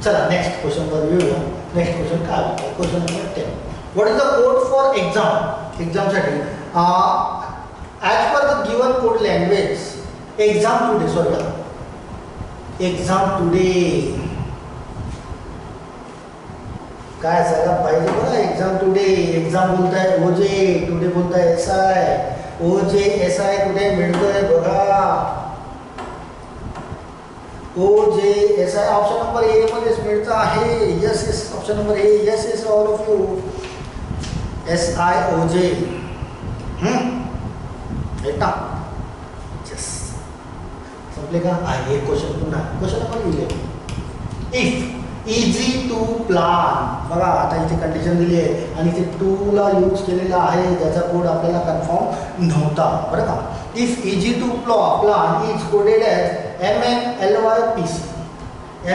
चला नेक्स्ट क्वेश्चनवर येऊया. नेक्स्ट क्वेश्चन काय होतं? Question number 10. What is the code for exam. एक्झामसाठी as per the given code language. Exam today, sorry, exam today काय असायला पाहिजे बघा. एक्झाम टुडे, एक्झाम बोलताय ओजे, टुडे बोलताय एसआय. ओजे एसआय कुठे मिळतोय बघा. ओजे एसआय ऑप्शन नंबर ए मध्येच मिळतं आहे. Yes yes, option number A. Yes yes all of you. SIOJ. ना यस, संपले का? आहे क्वेश्चन पुन्हा. Question number 11. If easy to plan. बघा आता इथे कंडिशन दिली आहे आणि इथे टूला यूज केलेला आहे ज्याचा कोड आपल्याला कन्फर्म नव्हता. बरं का. If easy to plan is coded as MNLYPC.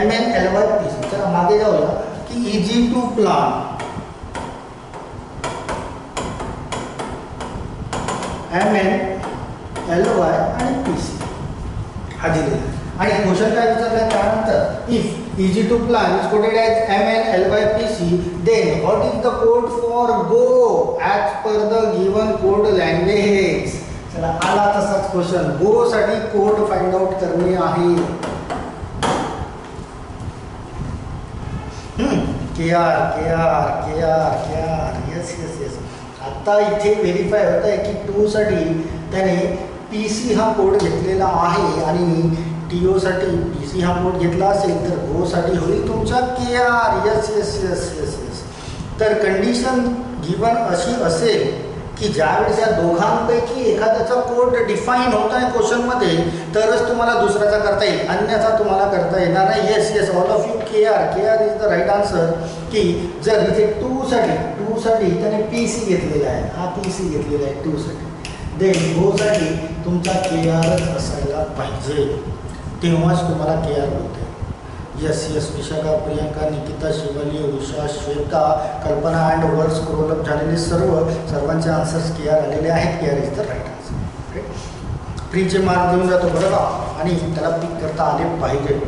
MNLYPC. चला मागे जाऊया की इझी टू प्लान MNLY आणि PC हा दिलेला. आणि क्वेश्चन काय विचारलं त्यानंतर if easy to plan is coded as MNLYPC then what is the code for go as per the given code language. चला आला तसाच क्वेश्चन. गो साठी कोड फाइंड आउट करणे आहे. KR KR KR KR. Yes yes yes. आता इथे verify होत आहे की टू साठी त्याने PC हा कोड घेतलेला आहे आणि TO साठी PC हा कोड घेतला असेल तर गो साठी होईल तुमचा KR. Yes yes yes yes yes. तर कंडिशन गिवन अशी असेल की ज्यावेळेस या दोघांपैकी एखाद्याचा कोड डिफाईन होत आहे क्वेश्चनमध्ये तरच तुम्हाला दुसऱ्याचा करता येईल, अन्यथा तुम्हाला करता येणार नाही. Yes yes all of you. KR is the right answer. की जर इथे टू साठी त्याने PC घेतलेला आहे, हा PC घेतलेला आहे टू साठी, देन गो साठी तुमचा केआरच असायला पाहिजे, तेव्हाच तुम्हाला केआर बोलते. Yes yes. Vishakha, Priyanka, Nikita, Shivali, Usha, Shweta, Kalpana and वर स्क्रोल अप झालेले सर्वांचे आन्सर्स केआर आलेले आहेत. KR is the right answer. फ्रीचे मार्क देऊन जातो बरं का, आणि त्याला पिक करता आले पाहिजे.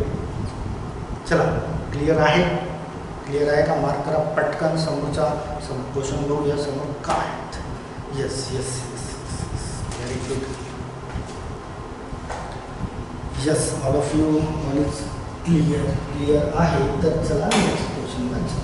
चला क्लिअर आहे? क्लिअर आहे का? मार्क करा पटकन. समोरचा क्वेश्चन बघूया समोर काय आहेत. Yes yes yes very good. Yes all of you. All is clear आहे. तर चला नेक्स्ट क्वेश्चन वाचा.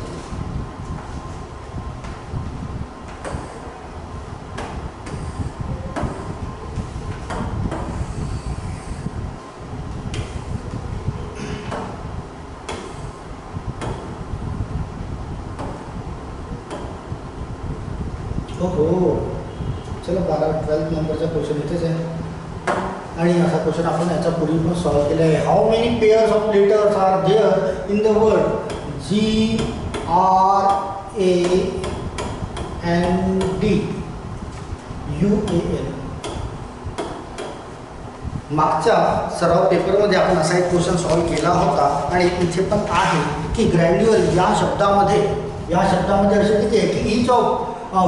हो चलो 12-12 नंबरचा क्वेश्चन इथेच आहे आणि असा क्वेश्चन आपण याच्या पूर्वी पण सॉल्व केला आहे. How many pairs of letters are there in the word GRAND मागच्या सराव पेपरमध्ये आपण असा एक क्वेश्चन सॉल्व केला होता आणि इथे पण आहे की ग्रँड्युअल या शब्दामध्ये असे किती आहे की each of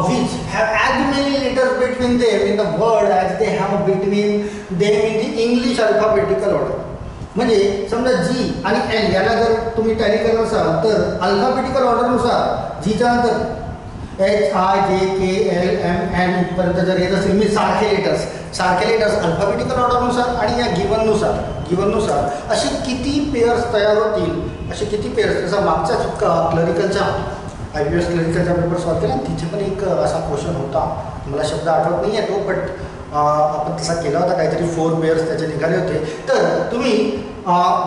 which have as many letters between them in the word as they have between them in the English alphabetical order. म्हणजे समजा G आणि N याला जर तुम्ही टॅली करत असाल तर अल्फाबेटिकल ऑर्डरनुसार Gच्या नंतर HIJKLMN पर्यंत जर येत असेल मी सारखे लेटर्स अल्फाबेटिकल ऑर्डरनुसार आणि या गिवननुसार असे किती पेअर्स तयार होतील, असे किती पेअर्स. जसं मागच्या क्लरिकलच्या IPS क्लरिकलचा पेपर सॉल्व केला तिथे पण एक असा क्वेश्चन होता, मला शब्द आठवत नाही आहे तो, बट आपण तसा केला होता, काहीतरी 4 पेअर्स त्याचे निघाले होते. तर तुम्ही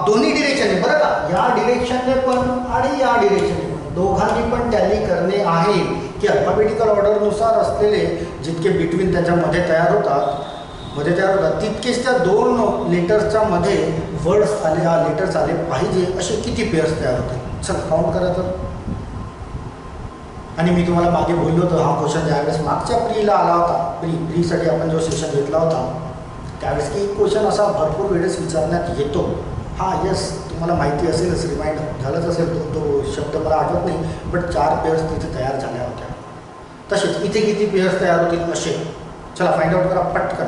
दोन्ही डिरेक्शनने बरं का, या डिरेक्शनने पण आणि या डिरेक्शनने पण दोघांनी पण टॅली करणे आहे की अल्फाबेटिकल ऑर्डरनुसार असलेले जितके बिटवीन त्याच्यामध्ये तयार होतात तितकेच त्या 2 लेटर्सच्या मध्ये वर्ड्स आले, लेटर्स आले पाहिजे असे किती पेअर्स तयार होतील. चला काउंट करा तर. आणि मी तुम्हाला मागे बोललो होतो, हा क्वेश्चन ज्यावेळेस मागच्या प्रीला आला होता, प्रीसाठी आपण जो सेशन घेतला होता त्यावेळेस की एक क्वेश्चन असा भरपूर वेळेस विचारण्यात येतो. येस, तुम्हाला माहिती असेलच, रिमाइंड झालंच असेल, तो शब्द मला आठवत नाही, बट 4 पेअर्स तिथे तयार झाल्या होत्या. तसेच इथे किती पेअर्स तयार होतील असे. चला फाइंड आउट करा पटकन.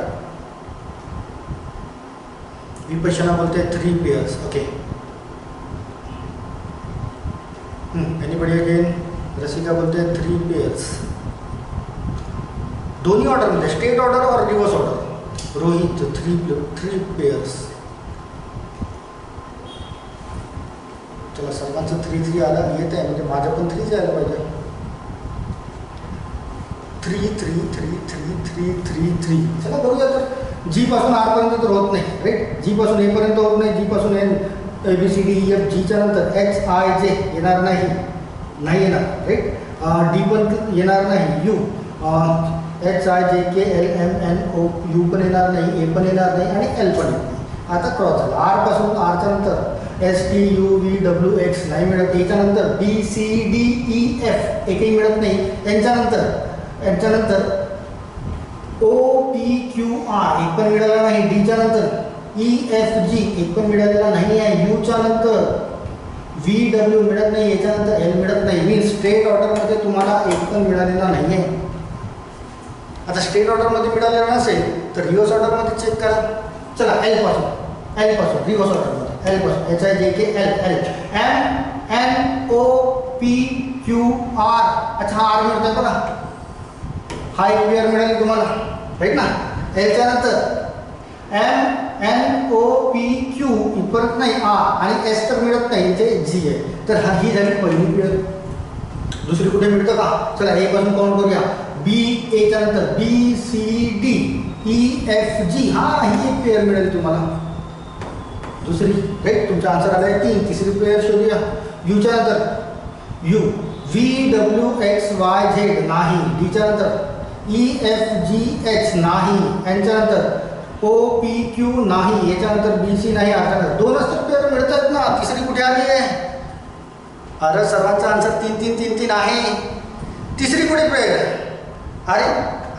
विपशना बोलते 3 pairs. Okay, anybody again. Rasika बोलते 3 पेअर्स. दोन्ही ऑर्डरमध्ये, स्टेट ऑर्डर और रिव्हर्स ऑर्डर. रोहित 3 पेअर्स. चला सर्वांचं 3 आलं येत आहे, म्हणजे माझं पण 3 यायला पाहिजे. 3. चला बघूया तर. जी पासून आर पर्यंत तर होत नाही, राईट. जी पासून ए पर्यंत होत नाही, जी पासून एन ABCDEF जीच्या नंतर HIJ येणार नाही येणार, राईट. डी पण येणार नाही, यू HIJKLMNO यू पण येणार नाही, ए पण येणार नाही आणि एल पण येणार नाही. आता क्रॉस झाला. आर पासून आरच्या नंतर STUVWX नाही मिळत. याच्यानंतर BCDEF एकही मिळत नाही. यांच्यानंतर OPQR एक पण मिळाला नाही. डीच्या नंतर EFG एक पण मिळालेला नाही आहे. यूच्या नंतर VW मिळत नाही, याच्यानंतर एल मिळत नाही. मीन्स स्टेट ऑर्डरमध्ये तुम्हाला एक पण मिळालेला नाही आहे. आता स्टेट ऑर्डरमध्ये मिळालेला नसेल तर रिव्हर्स ऑर्डरमध्ये चेक करा. चला एल पासून रिव्हर्स ऑर्डरमध्ये एल पासून HIJKL MNOPQR. अच्छा, आर मिळतोय बघा, हा एक पेअर मिळेल तुम्हाला, राईट ना. याच्यानंतर MNOPQ परत नाही, आणि एस तर मिळत नाही, इथे जी आहे. तर ही झाली पहिली पेअर. दुसरी कुठे मिळतं का? चला ए पासून काउंट करूया. एच्या नंतर BCDEFG, ही एक पेअर मिळेल तुम्हाला, दुसरी, राईट. तुमचा आन्सर आला आहे 3. तिसरी पेअर शोधूया. यूच्या नंतर यू VWXYZ नाही. डीच्या नंतर EFGH नाही. यांच्यानंतर OPQ नाही. याच्यानंतर BC नाही. आता 2च तर पेअर मिळतात ना, तिसरी कुठे आली आहे? अरे सर्वांचा आन्सर 3 आहे. तिसरी कुठे पेअर? अरे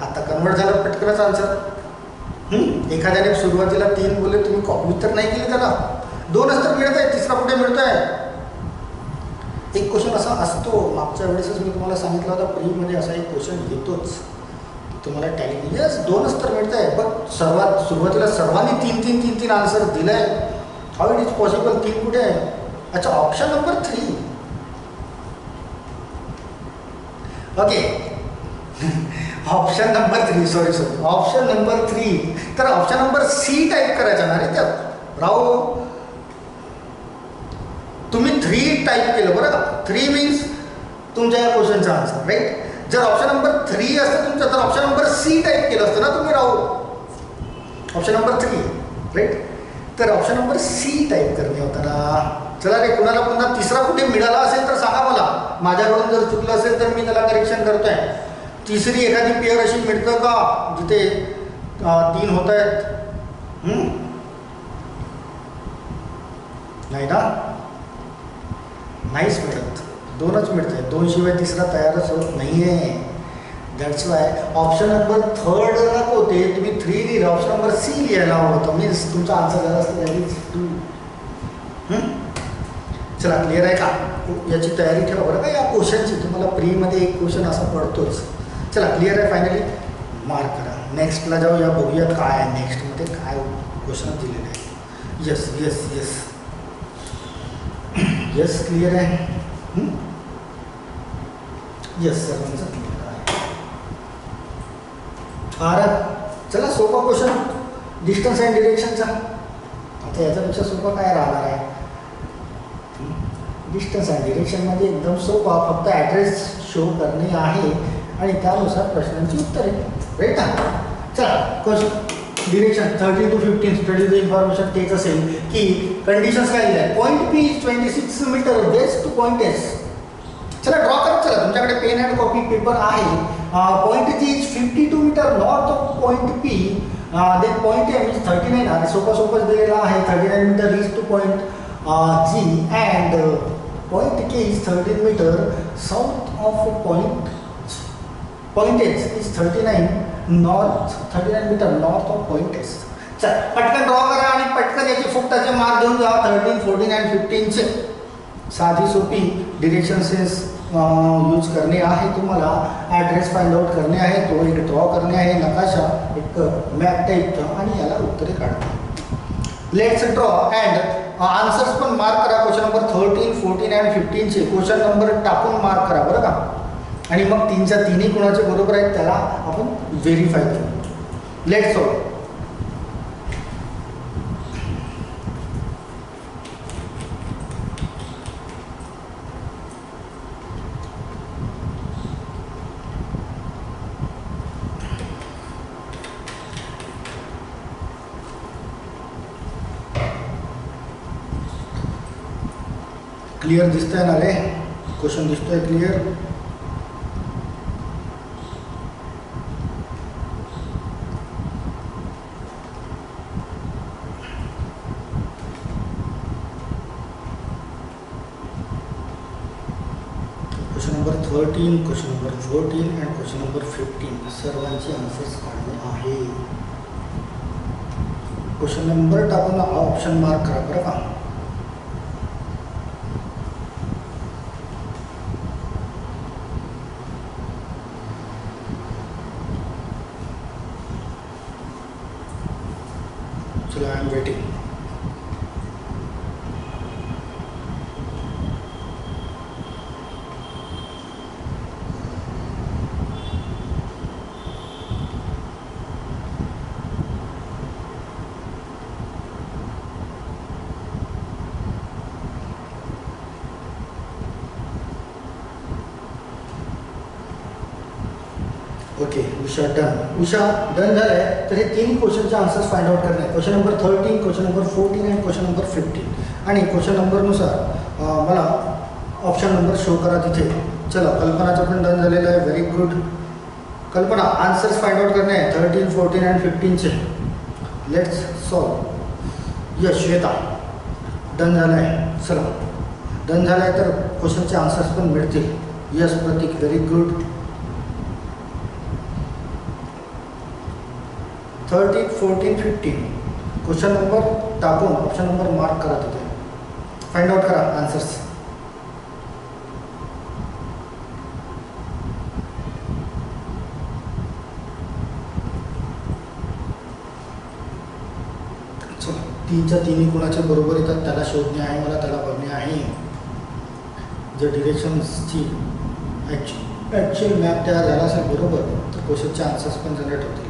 आता कन्वर्ट झालं पटकनच आन्सर. एखाद्याने सुरुवातीला 3 बोलले, तुम्ही कॉपी तर नाही केली त्याला. 2च तर मिळत आहे, तिसरा कुठे मिळतोय? एक क्वेश्चन असा असतो, मागच्या वेळेसच मी तुम्हाला सांगितलं होता, प्रीमध्ये असा एक क्वेश्चन येतोच, तुम्हाला टॅली येस 2च तर मिळत आहे. बट सुरुवातीला सर्वांनी 3 आन्सर दिलं आहे. How it is possible? 3 कुठे आहे? अच्छा, option number 3. Okay, option number 3, sorry option number 3. तर ऑप्शन नंबर सी टाईप करायचा ना रे त्यात. राहू, तुम्ही 3 टाईप केलं बरं का. 3 मीन्स तुमच्या या क्वेश्चनचा आन्सर, राईट. जर ऑप्शन नंबर 3 असतं तुमचं, तर ऑप्शन नंबर सी टाईप केलं असतं ना तुम्ही. राहू, ऑप्शन नंबर 3, राईट. तर ऑप्शन नंबर सी टाईप करणे होता ना. चला रे, कुणाला पुन्हा तिसरा कुठे मिळाला असेल तर सांगा मला. माझ्याकडून जर चुकलं असेल तर मी त्याला करेक्शन करतोय. तिसरी एखादी पेअर अशी मिळतं का जिथे 3 होत आहेत? नाही ना, नाहीच मिळत. 2च मिळत आहे. 2 शिवाय तिसरा तयारच होत नाही आहे. दॅट्स वाय ऑप्शन नंबर 3 नको ते तुम्ही 3 लिहिलं, ऑप्शन नंबर सी लिहायला हवं होतं. मीन्स तुमचा आन्सर झाला असतं दॅट इज 2. चला, क्लिअर आहे का? याची तयारी ठेवा बरं का, या क्वेश्चनची. तुम्हाला प्रीमध्ये एक क्वेश्चन असा पडतोच. चला, क्लिअर आहे? फायनली मार्क करा. नेक्स्टला जाऊया, बघूया काय आहे नेक्स्टमध्ये, काय क्वेश्चन दिलेले आहे. येस क्लिअर आहे. येस, सर्वांचं क्लिअर आहे. चला, सोपा क्वेश्चन डिस्टन्स अँड डिरेक्शनचा. आता याच्यापेक्षा सोपा काय राहणार आहे? डिस्टन्स अँड डिरेक्शनमध्ये एकदम सोपा, फक्त ॲड्रेस शो करणे आहे आणि त्यानुसार प्रश्नांची उत्तरे, राईट ना. चला question direction 13 to 15 studies information तेच असेल की कंडिशन्स काय दिल्या point P is 26 metre west to point S. चला ड्रॉ करत चला, तुमच्याकडे पेन अँड कॉपी पेपर आहे. Point G is 52 metre north of point P, then point M is 39, आणि सोपं दिलेला आहे 39 metre reach to point G, and point K is 13 metre south of point S is 39 metre north of point S. चल पटकन draw करा आणि पटकन याचे फुकटाचे मार्क घेऊन जा 13, 14 अँड 15 चे. साधी सोपी डिरेक्शन सेन्स यूज करणे आहे तुम्हाला. ॲड्रेस फाइंड आउट करणे आहे, तो एक ड्रॉ करणे आहे नकाशा एक मॅप टाईपचा, आणि याला उत्तरे काढा. लेट्स ड्रॉ अँड आन्सर्स पण मार्क करा. क्वेश्चन नंबर 13, 14 अँड 15 चे क्वेश्चन नंबर टाकून मार्क करा बरं का. आणि मग तीनच्या तिन्ही कुणाचे बरोबर आहेत त्याला आपण व्हेरीफाय करू. Let's solve. क्लियर दिसतंय ना रे? क्वेश्चन दिसतोय clear? Question number 13, question number 14 and question number 15 सर्वांचे आन्सर्स काढणे आहे. क्वेश्चन नंबर टाकून ऑप्शन मार्क करा बरं का. चलो I am waiting. Okay Usha done झालं आहे. तर हे तीन क्वेश्चनचे आन्सर्स फाइंड आउट करणे. क्वेश्चन नंबर 13, क्वेश्चन नंबर 14 आणि क्वेश्चन नंबर 15. आणि क्वेश्चन नंबरनुसार मला ऑप्शन नंबर शो करा तिथे. चला कल्पनाचं पण डन झालेलं आहे. व्हेरी गुड कल्पना. आन्सर्स फाइंड आउट करणे आहे 13, 14 अँड 15 चे. Let's solve. Yes Shweta done झालं आहे. चला डन झालं आहे तर क्वेश्चनचे आन्सर्स पण मिळतील. यस प्रतीक व्हेरी गुड. 13, 14, 15 क्वेश्चन नंबर टाकून ऑप्शन नंबर मार्क करा तिथे. फाइंड आउट करा आन्सर्स. चला तीनच्या तिन्ही कुणाचे बरोबर येतात त्याला शोधणे आहे मला, त्याला बघणे आहे. जर डिरेक्शन्सची ॲक्च्युअल मॅप तयार झाला असेल बरोबर तर क्वेश्चनचे आन्सर्स पण जनरेट होतील.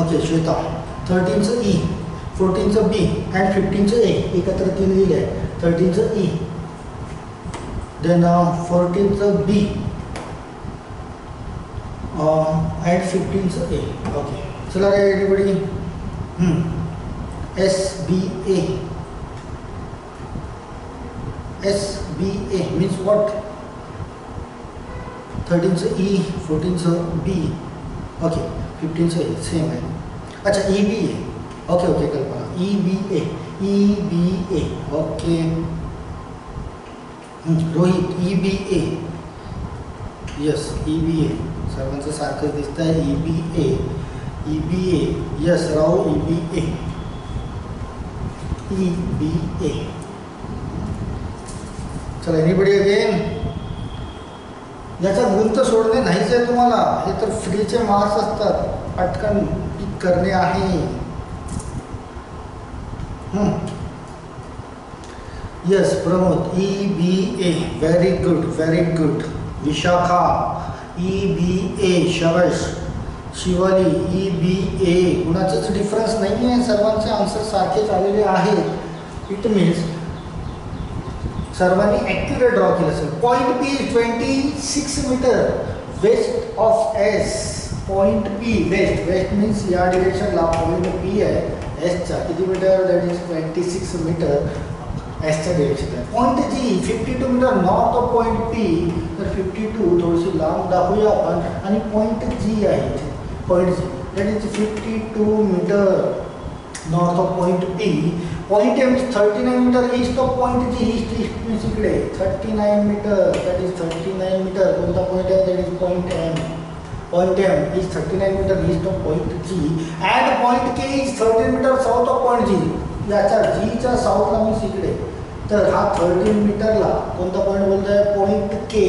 ओके श्वेता 13चं ई, 14चं बी अँड 15चं ए एकत्र तीन लिहिले आहे. 13चं ई, देन 14चं बी अँड 15चं ए. ओके चला रे एवरीबडी. SBA means what? 13चं ई, 14चं बी, ओके 15चं ए सेम आहे. अच्छा EBA. Okay Kalpana EBA okay. Rohit EBA. Yes EBA सर्वांचं सारखं दिसतं आहे. EBA यस राव EBA. चला एनीबडी अगेन. याचा गुंत सोडणे नाहीच आहे तुम्हाला. हे तर फ्रीचे मार्क्स असतात. पटकन पिक करणे आहे. Yes Pramod EBA very good. Vishakha EBA. शवश शिवाली EBA. कुणाचंच डिफरन्स नाही आहे. सर्वांचे आन्सर सारखेच आलेले आहेत. इट मीन्स सर्वांनी ॲक्युरेट ड्रॉ केलं असेल. Point P 26 metre west of S. Point P west means या डिरेक्शनला पॉइंट पी आहे एसचा किती मीटर, दॅट इज 26 मीटर एसच्या डिरेक्शन आहे. Point G 52 metre north of point P, तर 52 थोडीशी लांब दाखवूया आपण आणि पॉइंट जी आहे point G that is 52 metre north of point P. Point M is 39 metre east of point G. East means इकडे 39 metre, that is 39 metre. कोणता point आहे, that is point M. Point M is 39 meter east of point G and point K is 13 meter south of point G. याच्या G च्या साऊथला means इकडे, तर हा 13 मीटरला कोणता पॉईंट बोलतोय, पॉइंट के.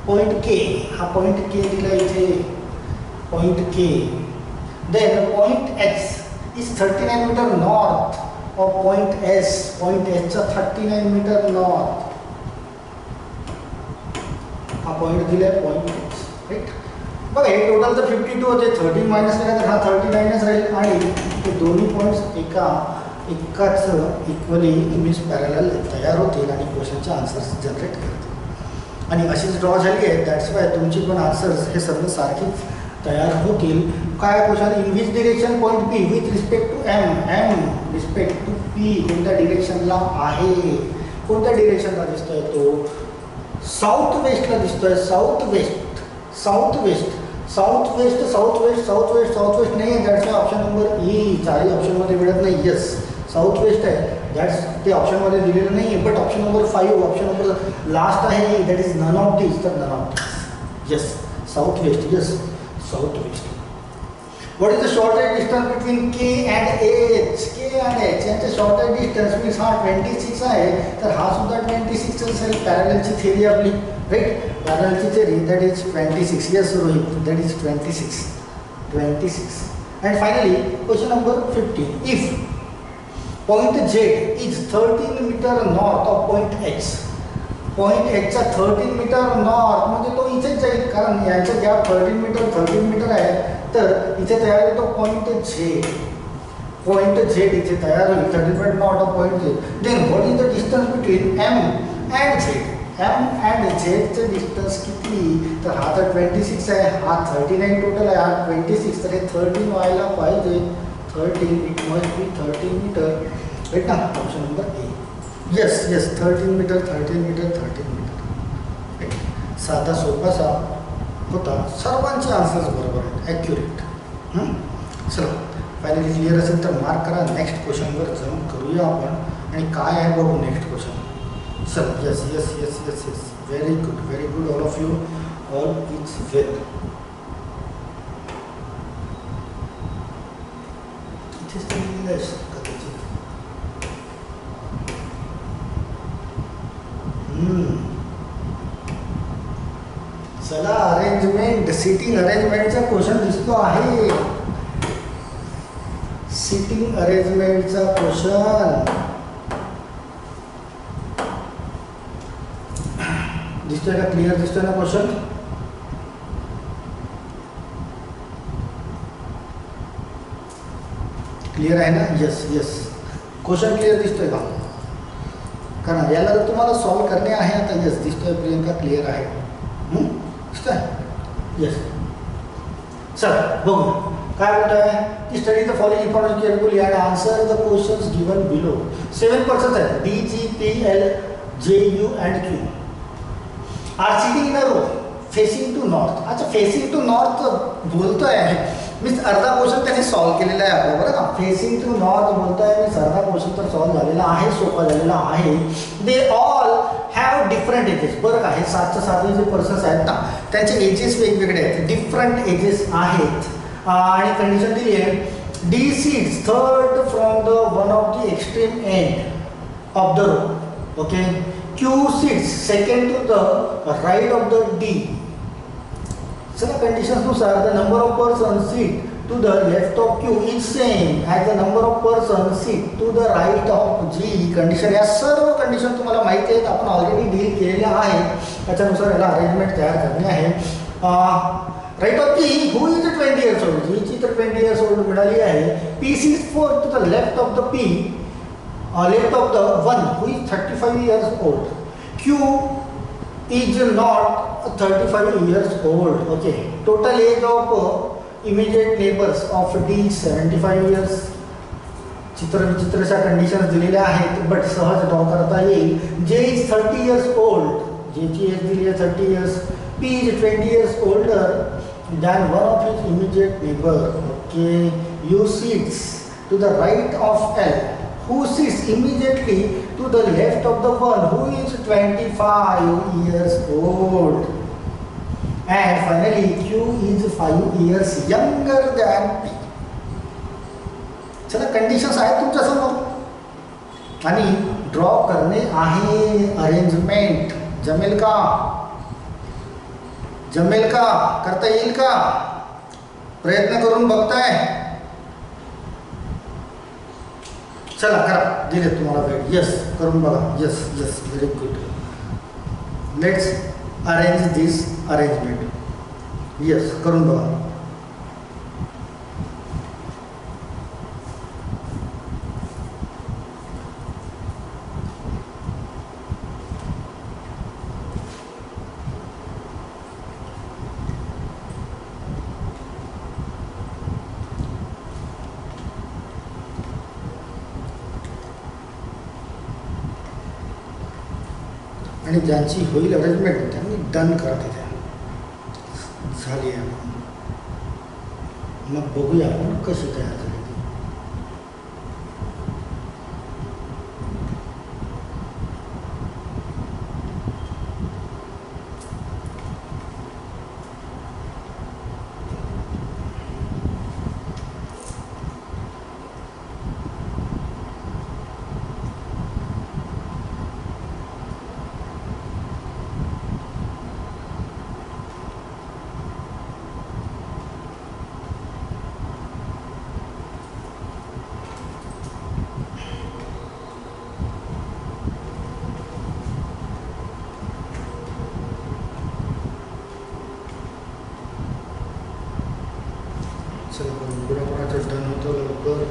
पॉइंट के हा पॉइंट के दिला इथे, point K. Then point X is 39 metre north of point S. Point S चा 39 मीटर नॉर्थ हा पॉइंट दिलाय पॉइंट X, राईट. बघा हे टोटल तर 52 होते, 13 मायनस केला तर हा 39च राहील आणि ते दोन्ही पॉईंट्स एकाच इक्वली मीन्स पॅरलल तयार होतील आणि क्वेश्चनचे आन्सर्स जनरेट करतील. आणि अशीच ड्रॉ झाली आहे, दॅट्स वाय तुमची पण आन्सर्स हे सर्व सारखीच तयार होतील. काय question, in which direction point P with respect to M respect to P कोणत्या डिरेक्शनला आहे, कोणत्या डिरेक्शनला दिसतोय तो, साऊथ वेस्टला दिसतोय. साऊथ वेस्ट नाही आहे, दॅट्स ऑप्शन नंबर ई. चारही ऑप्शनमध्ये मिळत नाही. येस साऊथ वेस्ट आहे, दॅट्स ते ऑप्शनमध्ये दिलेलं नाही आहे. But option number 5 option number last आहे, that is none of this, तर none of this. Yes south west, yes south west. What is the shortage distance between K and H. K and H यांचे shortage distance means हा 26 आहे, तर हा सुद्धा 26 असेल. पॅरललची थेरी आपली, राईट. पॅरललची theory that is 26. Yes Rohit, that is 26. And finally question number 15. If point Z is 13 metre north of point X. Point एक्सचा 13 मीटर नॉर्थ म्हणजे तो इथेच जाईल, कारण यांचं गॅप 13 मीटर आहे, तर इथे तयार होतो पॉइंट झेड. पॉइंट झेड इथे तयार होईल 13 metre north of point Z. Then what is the distance between M and Z. M and झेडचं डिस्टन्स किती, तर हा तर 26 आहे, हा 39 टोटल आहे, हा 26, तर हे 13 व्हायला पाहिजे. 13 it must be 13 meter, right ना. Option number A. Yes 13 meter. साधा सोपासा होता, सर्वांचे आन्सर्स बरोबर आहेत, ॲक्युरेट. चला फायनली क्लिअर असेल तर मार्क करा. नेक्स्ट क्वेश्चनवर जम्प करूया आपण आणि काय आहे बघू नेक्स्ट क्वेश्चन. चल yes very good all of you, all is well. इथेच तर लिहिलेलं आहे कदाचित. चला अरेंजमेंट, सिटिंग अरेंजमेंटचा क्वेश्चन दिसतो आहे. सिटिंग अरेंजमेंटचा क्वेश्चन दिसतोय का, क्लिअर दिसतोय ना क्वेश्चन. क्लिअर आहे ना. येस क्वेश्चन क्लिअर दिसतोय का, कारण याला जर तुम्हाला सॉल्व करणे आहे आता. येस दिसतोय प्रियंका, क्लिअर आहे. दिसतोय. येस चल बघू काय बोलतोय की study the following information carefully and answer the questions given below. 7 persons आहेत, D G P L J U and Q R sitting in a row facing to north. अच्छा फेसिंग टू नॉर्थ बोलतोय means अर्धा question त्याने solve केलेला आहे आपला, बरं का. फेसिंग टू नॉर्थ बोलतोय मीन्स अर्धा क्वेश्चन तर सॉल्व झालेला आहे, सोपा झालेला आहे. They all have different ages, बरं का. हे 7च्या 7 जे पर्सन्स आहेत ना त्यांचे एजेस वेगवेगळे आहेत, डिफरंट एजेस आहेत. आणि कंडिशन दिली आहे, D seats third from the one of the extreme end of the row. Okay. Q sits second to the right of the D. चला कंडिशन्स नुसार the number of persons sit to the left of Q is same as the number of persons sit to the right of G. Condition या सर्व condition तुम्हाला माहिती आहेत, आपण already deal केलेल्या आहेत. त्याच्यानुसार याला अरेंजमेंट तयार करणे आहे. Right of G who is 20 years old. G ची तर 20 years old मिळाली आहे. P sits to the left of the P. Left of the one who is 35 years old. Q is not 35 years old. Okay, total age of immediate neighbors of D 75 years. चित्र विचित्रशा conditions दिलेल्या आहेत, but सहज draw करता येईल. जे is 30 years old, जेची age दिली आहे 30 years. P is 20 years older than one of his immediate neighbor. Okay, U sits to the right of L, who sits immediately to the left of the one who is 25 years old. And finally, Q is 5 years younger than P. चला, conditions आहेत तुमच्या समोर आणि draw करणे आहे arrangement. जमेल का? जमेल का? करता येईल का? प्रयत्न करून बघताय? चला करा, दिले तुम्हाला वेळ. यस, करून बघा. Yes yes, very good. Let's arrange this arrangement. Yes, करून बघा. आणि ज्यांची होईल अरेंजमेंट त्यांनी डन करा. तिथे झाली आहे. मग बघूया आपण कशी तयार झाली. कोणाकोणाचं डन होतं लवकर.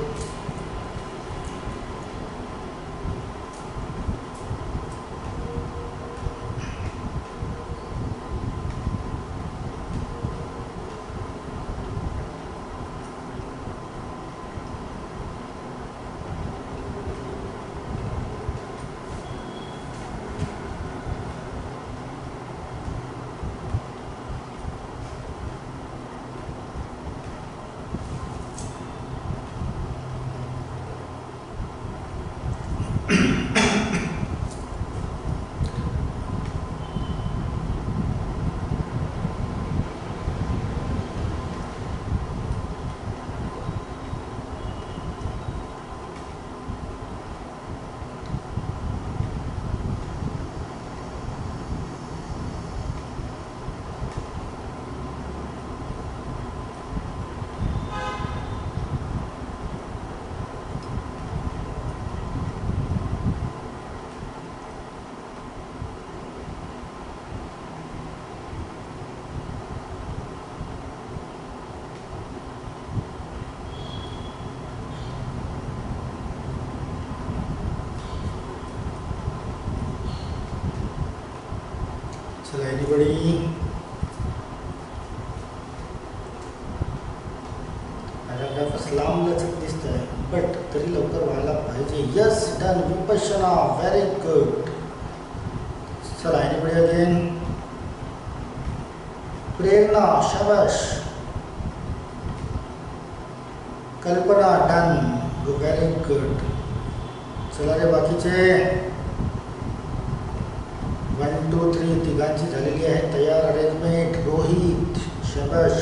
चला, एनीबडी? पॅराग्राफ लांब लचक दिसत आहे, बट तरी लवकर व्हायला पाहिजे. Yes, done. Vipassana, very good. चला, एनीबडी अगेन? प्रेरणा, शाबाश. कल्पना, डन. Very good. चला रे बाकीचे. 1 2 3 तिघांची झालेली आहे तयार अरेंजमेंट. रोहित, शाबाश.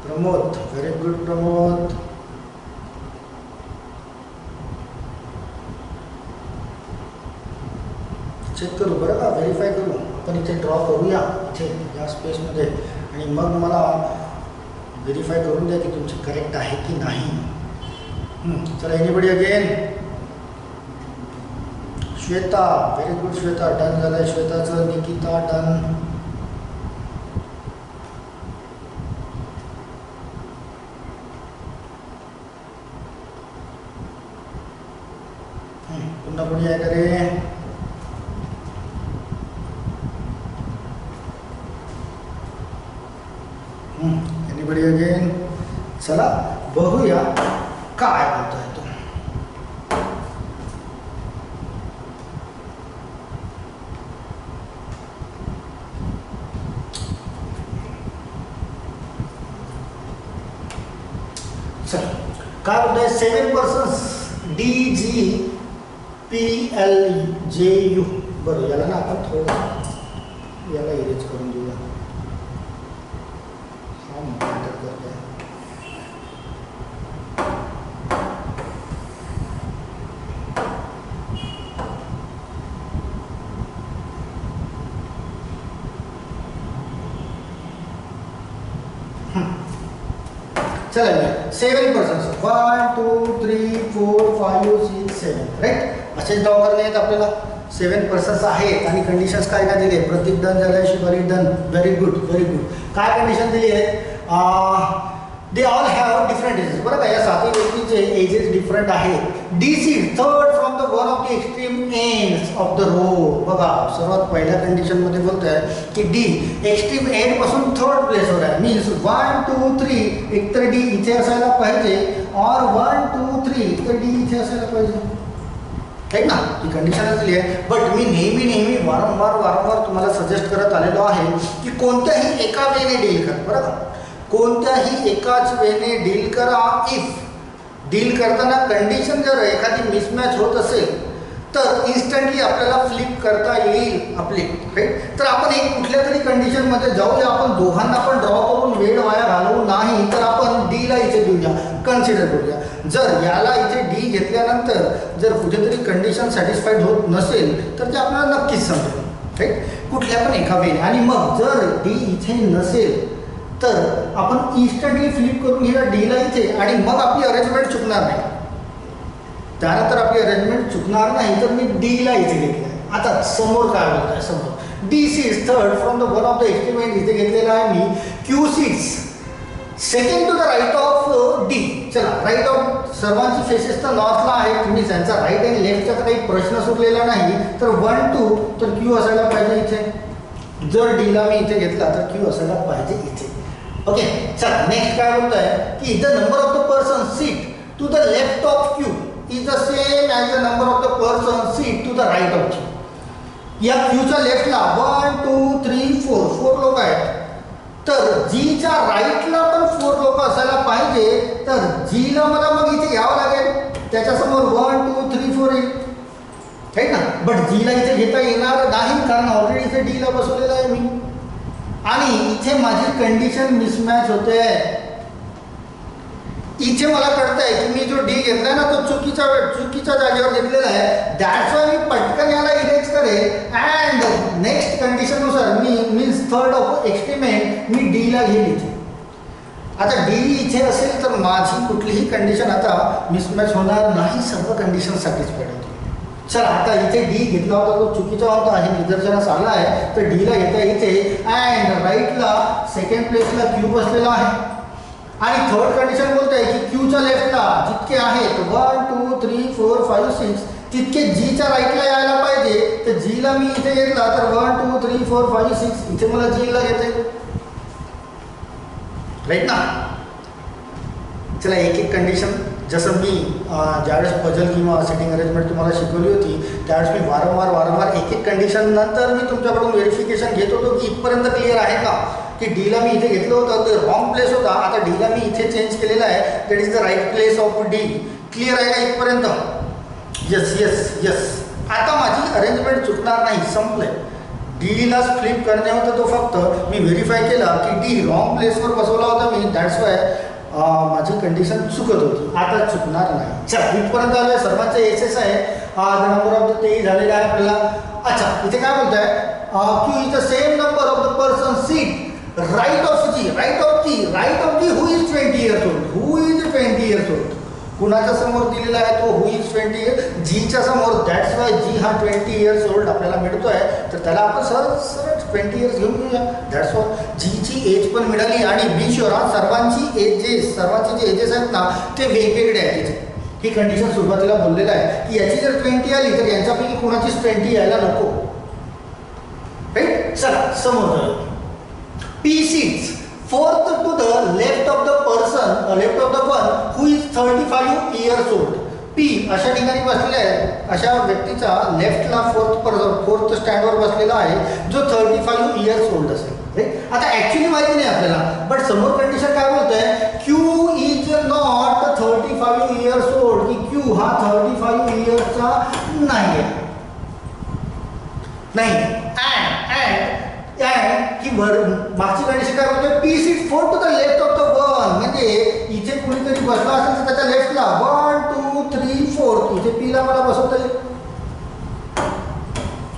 Pramod, very good Pramod. Check करू बरं का, व्हेरीफाय करू. आपण इथे ड्रॉ करूया, इथे या स्पेसमध्ये, आणि मग मला व्हेरीफाय करून द्या की तुमची करेक्ट आहे की नाही. चला, anybody again? Shweta, very good. Shweta, done झालं आहे श्वेताचं. निकिता, डन. पुन्हा कोणी आहे का रे? काय बोलतोय तो? चल काय बोलतोय? 7 पर्सन्स DGPLJU. बरं, याला ना आपण थोडं याला इरेज करून देऊया. हा मॅटर करतोय. चला 7 पर्सन्स 1 2 3 4 5 6 7 राईट. असेच ड्रॉ करणे आहेत आपल्याला. 7 पर्सन्स आहेत आणि कंडिशन्स काय काय दिली आहे? प्रतीक डन झालं, Shivali done. Very good very good. काय कंडिशन दिली आहे? They all have different ages. बरं का, या सातही व्यक्तीचे एजेस डिफरंट आहेत. DC third from the one of the extreme ends of the row. बघा, सर्वात पहिल्या कंडिशनमध्ये बोलत आहे की डी एक्स्ट्रीम एंड पासून थर्ड प्लेसवर आहे. मीन्स 1 2 3 एकतर डी इथे असायला पाहिजे और 1 2 3 तर डी इथे असायला पाहिजे. ठीक ना, ही कंडिशनच दिली आहे. बट मी नेहमी वारंवार तुम्हाला सजेस्ट करत आलेलो आहे की कोणत्याही एका वेने डील कर. बरं का, कोणत्याही एकाच वेने डील करा. इफ डील करताना कंडिशन जर एखादी मिसमॅच होत असेल तर इन्स्टंटली आपल्याला फ्लिप करता येईल आपली. राईट, तर आपण एक कुठल्या तरी कंडिशनमध्ये जाऊया. आपण दोघांना पण ड्रॉ करून वेळ वाया घालवू नाही, तर आपण डीला इथे देऊया, कन्सिडर करूया. जर याला इथे डी घेतल्यानंतर जर कुठेतरी कंडिशन सॅटिस्फाईड होत नसेल तर ते आपल्याला नक्कीच समजेल. राईट, कुठल्या पण एका वेने. आणि मग जर डी इथे नसेल तर आपण इन्स्टंटली फ्लिप करून घेऊया डीला इथे आणि मग आपली अरेंजमेंट चुकणार नाही. त्यानंतर आपली अरेंजमेंट चुकणार नाही. तर मी डीला इथे घेतलं आहे. आता समोर काय बोलत आहे? समोर DC third from the one of the extreme end इथे घेतलेला आहे मी. Q6 second to the right of D. चला, राईट ऑफ सर्वांची फेसेस तर नॉर्थला आहे. तुम्ही त्यांचा राईट आणि लेफ्टचा काही प्रश्न सुटलेला नाही. तर 1 2 तर Q असायला पाहिजे इथे. जर डीला मी इथे घेतला तर Q असायला पाहिजे इथे. ओके, चला नेक्स्ट काय बोलत आहे की the number of the person seat to the left of Q is the same as the number of the person seat to the right of Q. या Qच्या लेफ्टला 1 2 3 4 लोक आहेत. तर Gच्या राईटला पण 4 लोक असायला पाहिजे. तर Gला मला मग इथे यावं लागेल. त्याच्यासमोर 1 2 3 4 येईल. आहे ना, बट Gला इथे घेता येणार नाही कारण ऑलरेडी इथे Dला बसवलेला आहे मी. आणि इथे माझी कंडिशन मिसमॅच होते. इथे मला कळतंय की मी जो डी घेतलाय ना तो चुकीच्या जागेवर घेतलेला आहे. दॅट्स वाय मी पटकन याला इरेज करेल अँड नेक्स्ट कंडिशननुसार मी means third of extreme end मी डीला घेईल इथे. आता डी इथे असेल तर माझी कुठलीही कंडिशन आता मिसमॅच होणार नाही. सर्व कंडिशन सॅटिस्फाईड होतील. चला, आता इथे डी घेतला होता तो चुकीचा होता हे निदर्शनास आला आहे. तर डीला घेता इथे अँड राईटला सेकंड प्लेसला Q बसलेला आहे. आणि थर्ड कंडिशन बोलते की Qच्या लेफ्टला जितके आहेत 1 2 3 4 5 6 तितके Gच्या राईटला यायला पाहिजे. तर Gला मी इथे घेतला तर 1 2 3 4 5 6 इथे मला Gला घेते. राईट ना. चला, एक एक कंडिशन जसं मी ज्यावेळेस पजल किंवा सेटिंग अरेंजमेंट तुम्हाला शिकवली होती त्यावेळेस मी वारंवार एक एक कंडिशन नंतर मी तुमच्याकडून व्हेरिफिकेशन घेत होतो की इथपर्यंत क्लिअर आहे का. की डीला मी इथे घेतलं होतं ते रॉंग प्लेस होता. आता डीला मी इथे चेंज केलेला आहे. That is the right place of D. Clear आहे का इथपर्यंत? Yes yes yes. आता माझी अरेंजमेंट चुकणार नाही. संपलंय. डीलाच फ्लिप करणे होतं. तो फक्त मी व्हेरीफाय केला की डी रॉंग प्लेसवर बसवला होता मी. दॅट्स वाय माझी कंडिशन चुकत होती. आता चुकणार नाही. चला, इथपर्यंत आलं. सर्वांचे एसेस आहे. नंबर ऑफ द तेही झालेला आहे आपल्याला. अच्छा, इथे काय बोलत आहे? Q is the same number of the person seat right of G. Right of G who is 20 years old. Who is 20 years old? कुणाच्या समोर दिलेला आहे तो who is 20 years. Gच्या समोर. दॅट्स वाय G हा 20 years old आपल्याला मिळतोय. तर त्याला आपण सरळ 20 years घेऊन घेऊया. दॅट्स वाय Gची एज पण मिळाली. आणि बी शुअर सर्वांची जे एजेस आहेत ना ते वेगवेगळे आहेत. इथे ही कंडिशन सुरुवातीला बोललेलं आहे की याची जर 20 आली तर यांच्यापैकी कुणाचीच 20 यायला नको. राईट. चला समोर P6 fourth to the left of the person, left of the one who is 35 years old. P अशा ठिकाणी बसलेला आहे, अशा व्यक्तीचा लेफ्टला फोर्थ स्टँडवर बसलेला आहे जो 35 इयर्स ओल्ड असेल. राईट. आता ऍक्च्युली माहिती नाही आपल्याला, बट समोर कंडिशन काय बोलतोय, Q is not 35 years old, की क्यू हा 35 इयर्सचा नाही आहे. नाही अँड की मागची कंडिशन काय बोलतोय, P seat four to the left of the one, म्हणजे इथे कुणीतरी बसला असेल तर त्याच्या लेफ्टला 1 2 3 4 इथे पी ला मला बसवता येईल.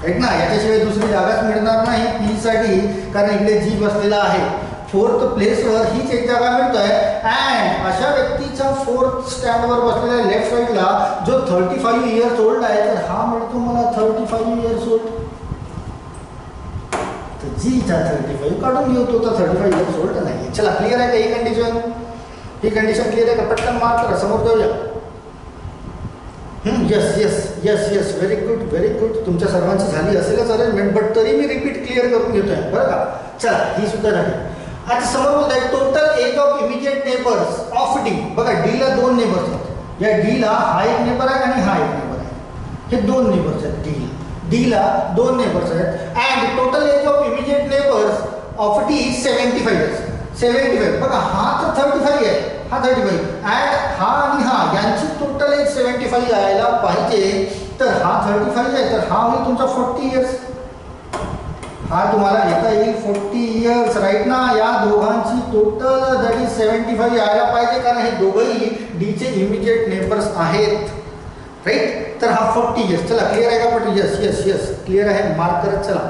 राईट ना. याच्याशिवाय दुसरी जागाच मिळणार नाही पी साठी, कारण इकडे जी बसलेला आहे फोर्थ प्लेसवर हीच एक जागा मिळतोय. अँड अशा व्यक्तीचा फोर्थ स्टँडवर बसलेला लेफ्ट साईडला जो 35 इयर्स ओल्ड आहे, तर हा मिळतो मला 35 इयर्स ओल्ड. तर जीचा 35 काढून घेऊ, तो तर 35 इयर्स ओल्ड नाही. चला क्लिअर आहे का ही कंडिशन? ही कंडिशन क्लिअर आहे का? पटकन मार्क करा, समोर जाऊया. Yes yes yes yes very good very good. तुमच्या सर्वांची झाली असेलच अरेंजमेंट, बट तरी मी रिपीट क्लिअर करून घेतोय बरं का. चला ही सुद्धा झाली. आता समोर बोलत आहे total age of immediate neighbours of D. बघा डीला 2 नेबर्स आहेत. या डीला हा एक नेबर आहे आणि हा एक नेबर आहे. हे 2 नेबर्स आहेत. डीला 2 नेबर्स आहेत. And total age of immediate neighbours of D 75 years. 75 बघा हा तर 35 आहे, हा 35 अँड हा आणि हा यांची टोटल एज 75 यायला पाहिजे. तर हा 35 आहे, तर हा होईल तुमचा 40 इयर्स. हा तुम्हाला येता येईल 40 इयर्स. राईट ना. या दोघांची टोटल दॅट इज 75 यायला पाहिजे, कारण हे दोघंही डीचे इमिजिएट नेबर्स आहेत. राईट. तर हा 40 इयर्स. चला क्लिअर आहे का? पण यस यस यस क्लिअर आहे. मार्क करत चला.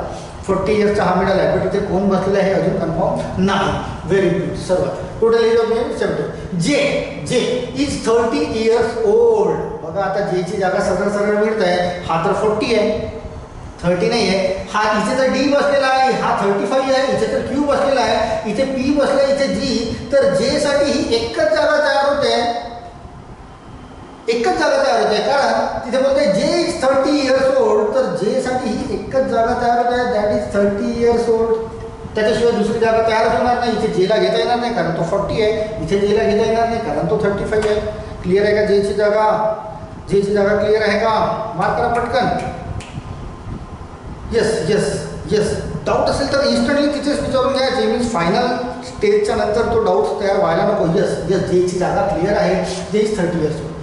40 इयर्सचा हा मिळाला आहे, पण इथे कोण बसलेला आहे अजून कन्फर्म नाही. Very good. सर्व टोटल एज ऑफ 70. जे इज 30 इयर्स ओल्ड. बघा आता जेची जागा सरळ सरळ मिळत आहे. हा तर 40 आहे, 30 नाही आहे. हा इथे तर डी बसलेला आहे, हा 35 आहे. इथे तर क्यू बसलेला आहे, इथे पी बसला, इथे जी. तर जे साठी ही एकच जागा तयार होते, एकच जागा तयार होते, कारण तिथे बोलते जे इज 30 इयर्स ओल्ड. तर जे साठी ही एकच जागा तयार होत आहे, दॅट इज 30 इयर्स ओल्ड. त्याच्याशिवाय दुसरी जागा तयार होणार नाही. इथे जेला घेता येणार नाही कारण तो 40 आहे, इथे जेला घेता येणार नाही कारण तो 35 आहे. क्लिअर आहे का? जेची जागा क्लिअर आहे का? मार्क करा पटकन. Yes yes yes. डाऊट असेल तर इन्स्टंटली तिथेच विचारून घ्यायचे. मीन्स फायनल स्टेजच्या नंतर तो डाऊट तयार व्हायला नको. येस येस जेची जागा क्लिअर आहे. जे is 30 years old.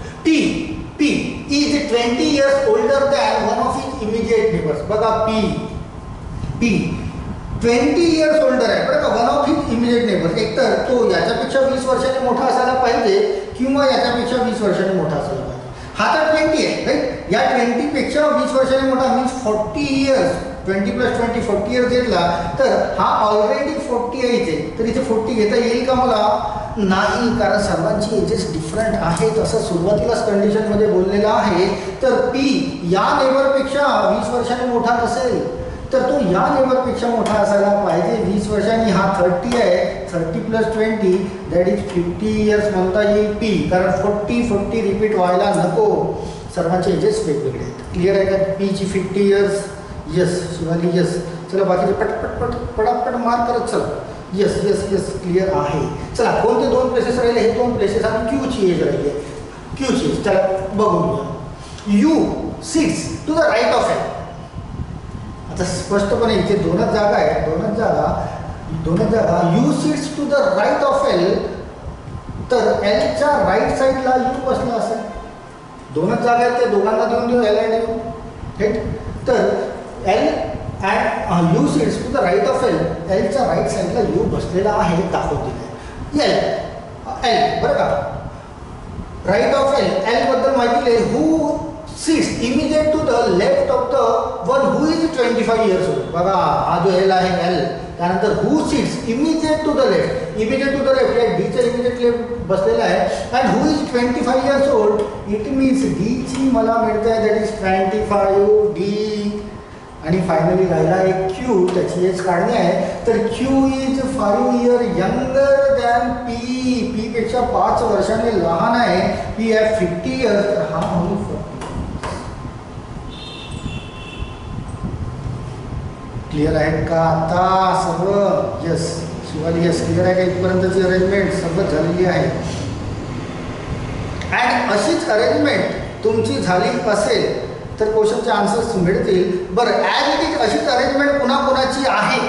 P is 20 years older than one of his immediate neighbors. बघा P 20 years older आहे बरं का. One of his immediate neighbours. एकतर तो याच्यापेक्षा 20 वर्षांनी मोठा असायला पाहिजे किंवा याच्यापेक्षा 20 वर्षांनी मोठा असायला पाहिजे. हा तर 20 आहे. राईट. या 20 पेक्षा 20 वर्षांनी मोठा मीन्स 40 इयर्स. 20 + 20 40 इयर्स घेतला तर हा ऑलरेडी 40 आहे इथे. तर इथे 40 घेता येईल का मला? नाही, कारण सर्वांची एजेस डिफरंट आहेत असं सुरुवातीलाच कंडिशनमध्ये बोललेलं आहे. तर पी या नेबरपेक्षा 20 वर्षांनी मोठा नसेल, तर तो या नेबरपेक्षा मोठा असायला पाहिजे 20 वर्षांनी. हा 30 आहे, 30 + 20 दॅट इज 50 इयर्स म्हणता येईल पी, कारण 40 रिपीट व्हायला नको. सर्वांचे एजेस वेगवेगळे आहेत. क्लिअर आहे का? पीची 50 इयर्स. Yes Shivali yes. चला बाकीचे पटपट पटापट मार्क करत चला. यस यस यस क्लिअर आहे. चला कोणते 2 प्लेसेस राहिले? हे 2 प्लेसेस आणि क्यूची एज राहिली आहे. क्यूची एज चला बघून घ्या. U sits to the right of L. आता स्पष्टपणे इथे 2च जागा आहेत. 2च जागा. U sits to the right of L. तर एलच्या राईट साईडला यू बसला असेल. 2च जागा आहेत, त्या दोघांना देऊन एल आणि यू. राईट. तर L and U sits to the right of L. एलच्या राईट साईडला यू बसलेला आहे, दाखवते एल बरं का. Right of L. एल बद्दल माहिती आहे. Who sits immediate to the left of the one who is 25 years old. बघा हा जो एल आहे एल. त्यानंतर who sits immediate to the left. Immediate to the left या डीच्या इमिजिएट लेफ्ट बसलेला आहे. And who is 25 years old. It means डीची मला मिळते आहे दॅट इज 25 डी. आणि फायनली राहिला एक क्यू, त्याची एज काढणे आहे. तर Q is 5 year younger than P. P पेक्षा 5 वर्षांनी लहान आहे. P have 50 years. तर हा होईल 40. क्लिअर आहेत का आता सर्व? येस शिवाली यस क्लिअर आहे का? इथपर्यंतची अरेंजमेंट सर्व झालेली आहे. अँड अशीच अरेंजमेंट तुमची झाली असेल तर क्वेश्चनचे आन्सर्स मिळतील. बरं, ॲज इट इज अशीच अरेंजमेंट पुन्हा कोणाची आहे?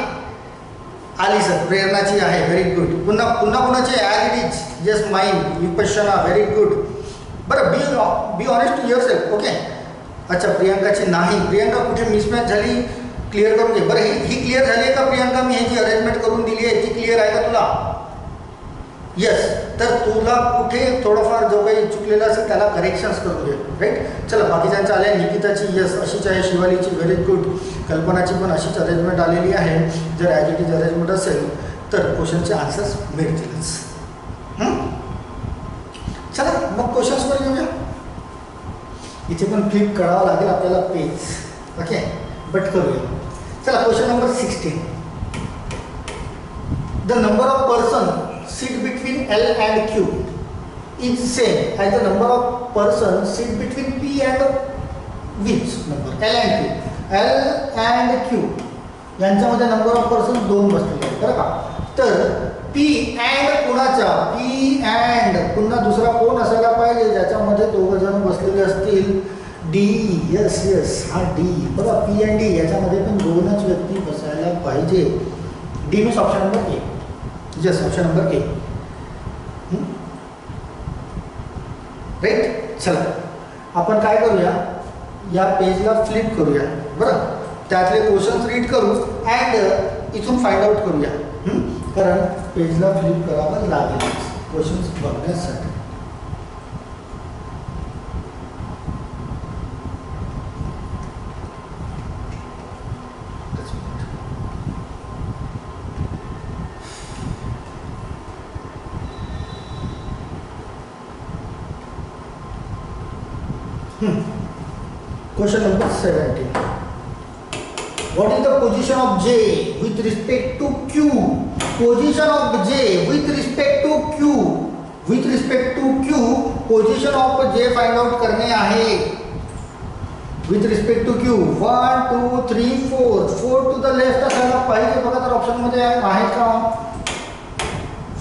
आली सर, प्रेरणाची आहे. Very good. पुन्हा कुणाची आहे? As it is just mind. Vipassana, very good. बरं, be honest to yourself. Okay. अच्छा, प्रियांकाची नाही. प्रियांका कुठे मिसमॅच झाली क्लिअर करून घे. बरं, ही क्लिअर झाली आहे का प्रियांका? मी ह्याची अरेंजमेंट करून दिली आहे, ती क्लिअर आहे का तुला? येस. तर तुला कुठे थोडंफार जो काही चुकलेलं असेल त्याला करेक्शन्स करून घे. राईट. चला, बाकीच्यांचं आले. निकिताची यस अशीच आहे. शिवालीची व्हेरी गुड. कल्पनाची पण अशीच अरेंजमेंट आलेली आहे. जर ॲज इट इज अरेंजमेंट असेल तर क्वेश्चनचे आन्सर्स मिळतीलच. चला मग क्वेश्चन्सवर घेऊया. इथे पण फ्लिप करावं लागेल आपल्याला पेज. ओके, बट करूया. चला, question number 16. The number of person sit between L and Q is same as the number of persons sit between P and which number? L and Q. L and Q यांच्यामध्ये number of person 2 बसलेले आहेत बरं का. तर P and कुणाच्या? P and पुन्हा दुसरा कोण असायला पाहिजे ज्याच्यामध्ये 2 जण बसलेले असतील? D. यस यस, हा D. बघा, P and D याच्यामध्ये पण 2च व्यक्ती बसायला पाहिजे. D means option number A. Yes, option number A. Right. चला, आपण काय करूया, या पेजला फ्लिप करूया. बरं, त्यातले क्वेश्चन्स रीड करू अँड इथून फाइंड आउट करूया. कारण पेजला फ्लिप करावं लागेल क्वेश्चन्स बघण्यासाठी. Question number 17. What is the position of J with respect to Q? Position of J with respect to Q. With respect to Q, position of J find out करणे आहे. With respect to Q, 1 2 3 4. 4 to the left असायला पाहिजे. बघा तर option मध्ये आहे का?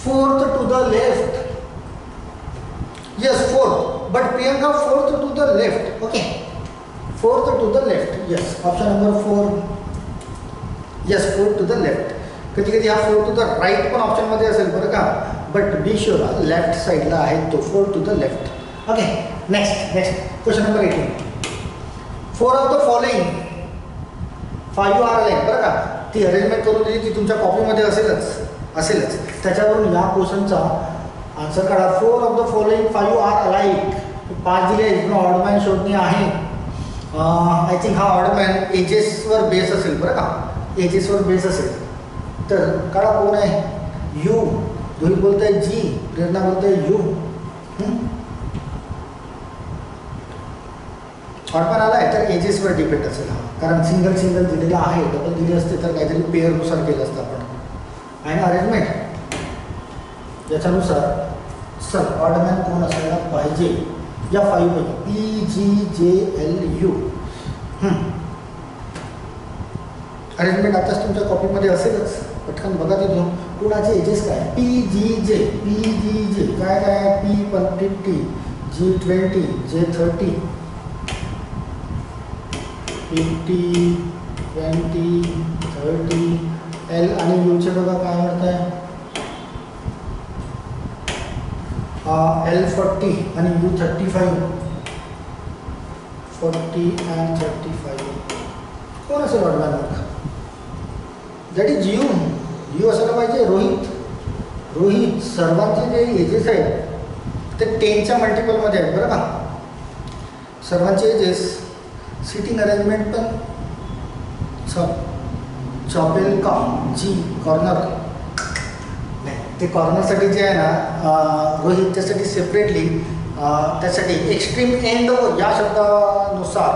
4th to the left. Yes, 4th. But Priyanka 4th to the left. Okay. 4th to the left. Yes. Option number 4. Yes, 4th to the left. कधी-कधी हा 4th to the right पण ऑप्शन मध्ये असेल बरं का. But be sure लेफ्ट साइडला आहे तो. 4th to the left. Okay. Next. Question number 18. 4 of the following 5 are alike. बरं का. ती अरेंजमेंट करून दिली, ती तुमच्या कॉपीमध्ये असेलच. त्याच्यावरून या क्वेश्चनचा आन्सर काढा. 4 of the following 5 are alike. 5 दिले. इथून ऑर्डमॅन शोधणे आहे. आय थिंक हा ऑर्डमॅन एजेसवर बेस असेल बरं का. एजेसवर बेस असेल तर काढा. कोण आहे? यू. रोहित बोलतोय जी. प्रेरणा बोलतोय यू. ऑर्डमॅन आला आहे तर एजेसवर डिपेंड असेल हा. कारण सिंगल दिलेला आहे. डबल दिले असते तर काहीतरी पेअरनुसार केलं असतं आपण. आहे ना अरेंजमेंट याच्यानुसार. चल, ऑर्डमॅन कोण असायला पाहिजे या 5 पैकी? PGJLU. अरेंजमेंट आताच तुमच्या कॉपीमध्ये असेलच. पटकन बघा तिथून. कुणाचे एजेस काय? PGJ काय आहे? P50, G20, J30, 50, 20, 30. L आणि Uचे बघा काय म्हणत आहे? L40 आणि U35. 40 and 35. कोण असेल ऑर्डमॅन मग? दॅट इज यू असायला पाहिजे. रोहित सर्वांचे जे एजेस आहेत ते 10च्या मल्टिपलमध्ये आहेत बरं का. सर्वांचे एजेस. सिटिंग अरेंजमेंट पण चॉपेल का जी कॉर्नर नाही, ते कॉर्नरसाठी जे आहे ना रोहित त्यासाठी सेपरेटली त्यासाठी एक्स्ट्रीम एंड या शब्दानुसार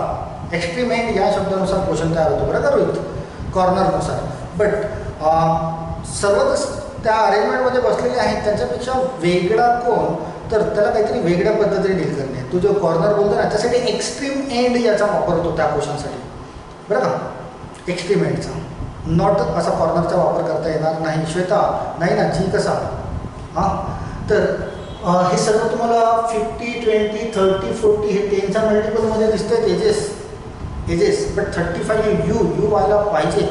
क्वेश्चन तयार होतो बरं का रोहित, कॉर्नरनुसार. बट सर्वच त्या अरेंजमेंटमध्ये बसलेले आहेत त्यांच्यापेक्षा वेगळा कोण, तर त्याला काहीतरी वेगळ्या पद्धतीने डील करणे. तो जो कॉर्नर बोलतो ना त्यासाठी एक्स्ट्रीम एंड याचा वापर होतो त्या क्वेश्चनसाठी बरं का, एक्स्ट्रीम एंडचा. नॉट असा कॉर्नरचा वापर करता येणार नाही. श्वेता नाही ना, जी कसा? हां, तर हे सर्व तुम्हाला 50, 20, 30, 40 हे 10च्या मल्टिपलमध्ये दिसत आहेत एजेस, बट 35 यू व्हायला पाहिजे.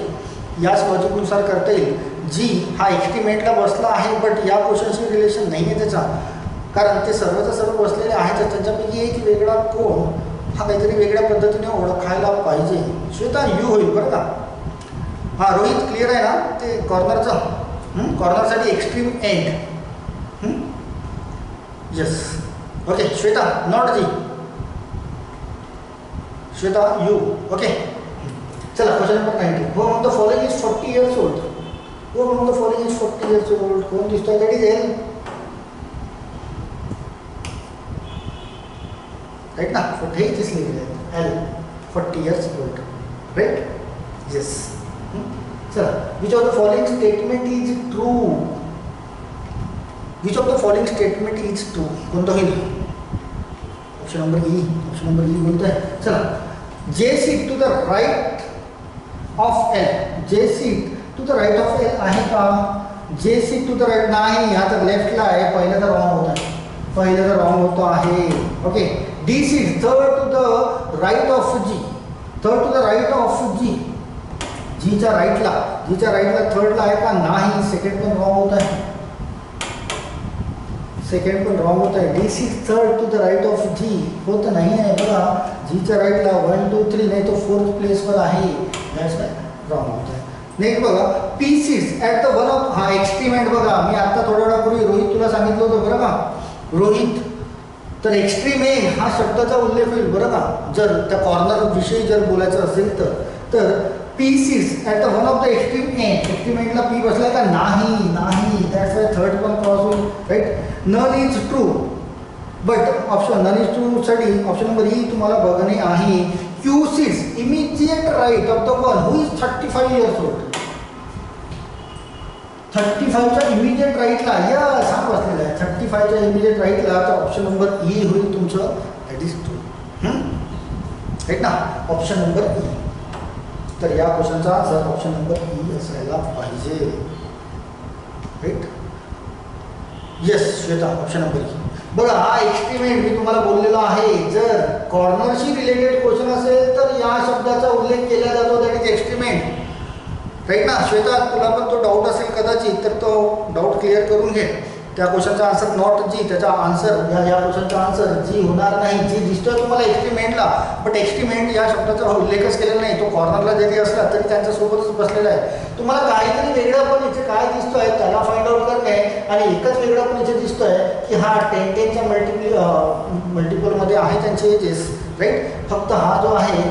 याच लॉजिकनुसार करता येईल. जी हा एक्स्ट्रीमेटला बसला आहे, बट या क्वेश्चनशी रिलेशन नाही आहे त्याचा, कारण ते सर्वच्या सर्व बसलेले आहेत. त्यांच्यापैकी एक वेगळा कोण हा काहीतरी वेगळ्या पद्धतीने ओळखायला पाहिजे. श्वेता यू होईल बरं का. हां रोहित क्लिअर आहे ना ते कॉर्नरचं? कॉर्नरसाठी extreme end. Yes okay. Shweta not G, Shweta you. Okay चला क्वेश्चन नंबर 90. हो मग the following is 40 years old. हो मग the following is 40 years old. कोण दिसतोय? दॅट इज एल, राईट ना. हे इथेच लिहिलेलं आहे L, 40 years old, right. Yes. चला, which of the following statement is true? Which of the following statement is true? कोणतं होईल? Option number E. Option number E बोलतो आहे. चला, J seat to the right of L, J seat to the right of L आहे का? जे seat to the right नाही, हा तर लेफ्टला आहे. पहिलं तर रॉंग होत आहे, पहिलं तर रॉंग होतं आहे. Okay. D seat third to the right of G, third to the right of G, जीच्या राईटला, जीच्या राईटला थर्डला आहे का? नाही. सेकंड पण रॉंग होत आहे, सेकंड पण रॉंग होत आहे. D seat third to the right of G होत नाही आहे बघा. जीच्या राईटला 1, 2, 3 नाही तो 4th प्लेसवर आहे. दॅट्स वाय रॉंग होत आहे. नेक्स्ट बघा, P sits at the one of, हा एक्स्ट्रीमेंट बघा. मी आता थोड्या वेळापूर्वी रोहित तुला सांगितलं होतं बरं का रोहित. तर एक्स्ट्रीम एंड हा शब्दाचा उल्लेख होईल बरं का, जर त्या कॉर्नर विषयी जर बोलायचं असेल तर P sits at the one of the extreme end, extreme एंडला पी बसला का? नाही. नाही. दॅट्स वाय थर्ड पण क्रॉस होईल, right. None is true, but option none is true साठी ऑप्शन नंबर ई तुम्हाला बघणे आहे. Q sits immediate right of the one who is 35 years old. 35च्या इमिजिएट राईटला या सांग बसलेला आहे. 35च्या इमिजिएट राईटला, तर ऑप्शन नंबर ई होईल तुमचं. दॅट इज ट्रू, राईट ना. Option number E. तर या क्वेश्चनचा आन्सर ऑप्शन नंबर ई असायला पाहिजे, right. Yes Shweta, option number E. बघा, हा एक्स्ट्रीमेंट मी तुम्हाला बोललेलो आहे. जर कॉर्नरशी रिलेटेड क्वेश्चन असेल तर या शब्दाचा उल्लेख केला जातो, दॅट इज एक्स्ट्रीमेंट, राईट ना. श्वेता तुला पण तो डाऊट असेल कदाचित, तर तो डाऊट क्लिअर करून घे. त्या क्वेश्चनचा आन्सर नॉट जी, त्याचा आन्सर या क्वेश्चनचा आन्सर जी होणार नाही. जी दिसतोय तुम्हाला एक्स्ट्रीमेंटला, बट एक्स्ट्रीमेंट या शब्दाचा उल्लेखच केलेला नाही. तो कॉर्नरला जरी असला तरी त्यांच्यासोबतच बसलेला आहे. तुम्हाला काहीतरी वेगळं पण इथे काय दिसतोय त्याला फाइंड आउट करणे, आणि एकच वेगळं पण इथे दिसतोय की हा 10च्या मल्टिपलमध्ये आहे त्यांचे एजेस, राईट. फक्त हा जो आहे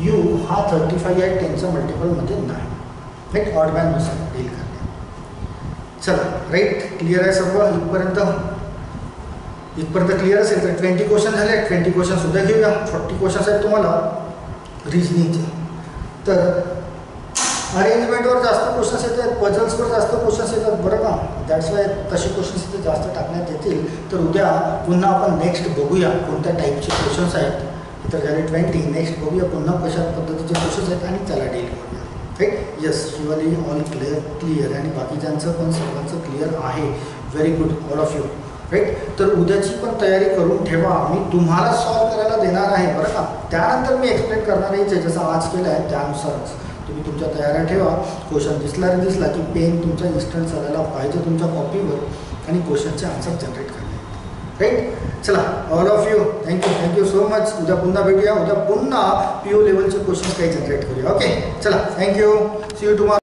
यू हा 35 आहे 10च्या मल्टिपलमध्ये नाही, राईट. ऑडमॅननुसार डील करणे. चला, राईट. क्लिअर आहे सर्व इथपर्यंत? क्लिअर असेल तर 20 क्वेश्चन झाले. 20 क्वेश्चन सुद्धा घेऊया. 40 क्वेश्चन्स आहेत तुम्हाला रिजनिंगचे. तर अरेंजमेंटवर जास्त क्वेश्चन्स येतात, पझल्सवर जास्त क्वेश्चन्स येतात बरं का. दॅट्स वाय तसे क्वेश्चन्स इथे जास्त टाकण्यात येतील. तर उद्या पुन्हा आपण नेक्स्ट बघूया कोणत्या टाईपचे क्वेश्चन्स आहेत. तर झाले 20. नेक्स्ट बघूया पुन्हा कशा पद्धतीचे क्वेश्चन्स आहेत आणि त्याला डील करूया, right. Yes Shivali all clear आणि बाकीच्यांचं पण सर्वांचं क्लिअर आहे. Very good all of you, right. तर उद्याची पण तयारी करून ठेवा. मी तुम्हाला सॉल्व करायला देणार आहे बरं का. त्यानंतर मी एक्सप्लेन करणार आहे जसं आज केलं आहे त्यानुसारच तुम्ही तुमच्या तयाऱ्या ठेवा. क्वेश्चन दिसला की पेन तुमचा इन्स्टंट चालायला पाहिजे तुमच्या कॉपीवर आणि क्वेश्चनचे आन्सर जनरेट करणे, राईट. चला all of you thank you so much. उद्या पुन्हा भेटूया. उद्या पुन्हा PO लेवलचे क्वेश्चन्स काही जनरेट करूया. ओके चला थँक्यू. C you tomorrow.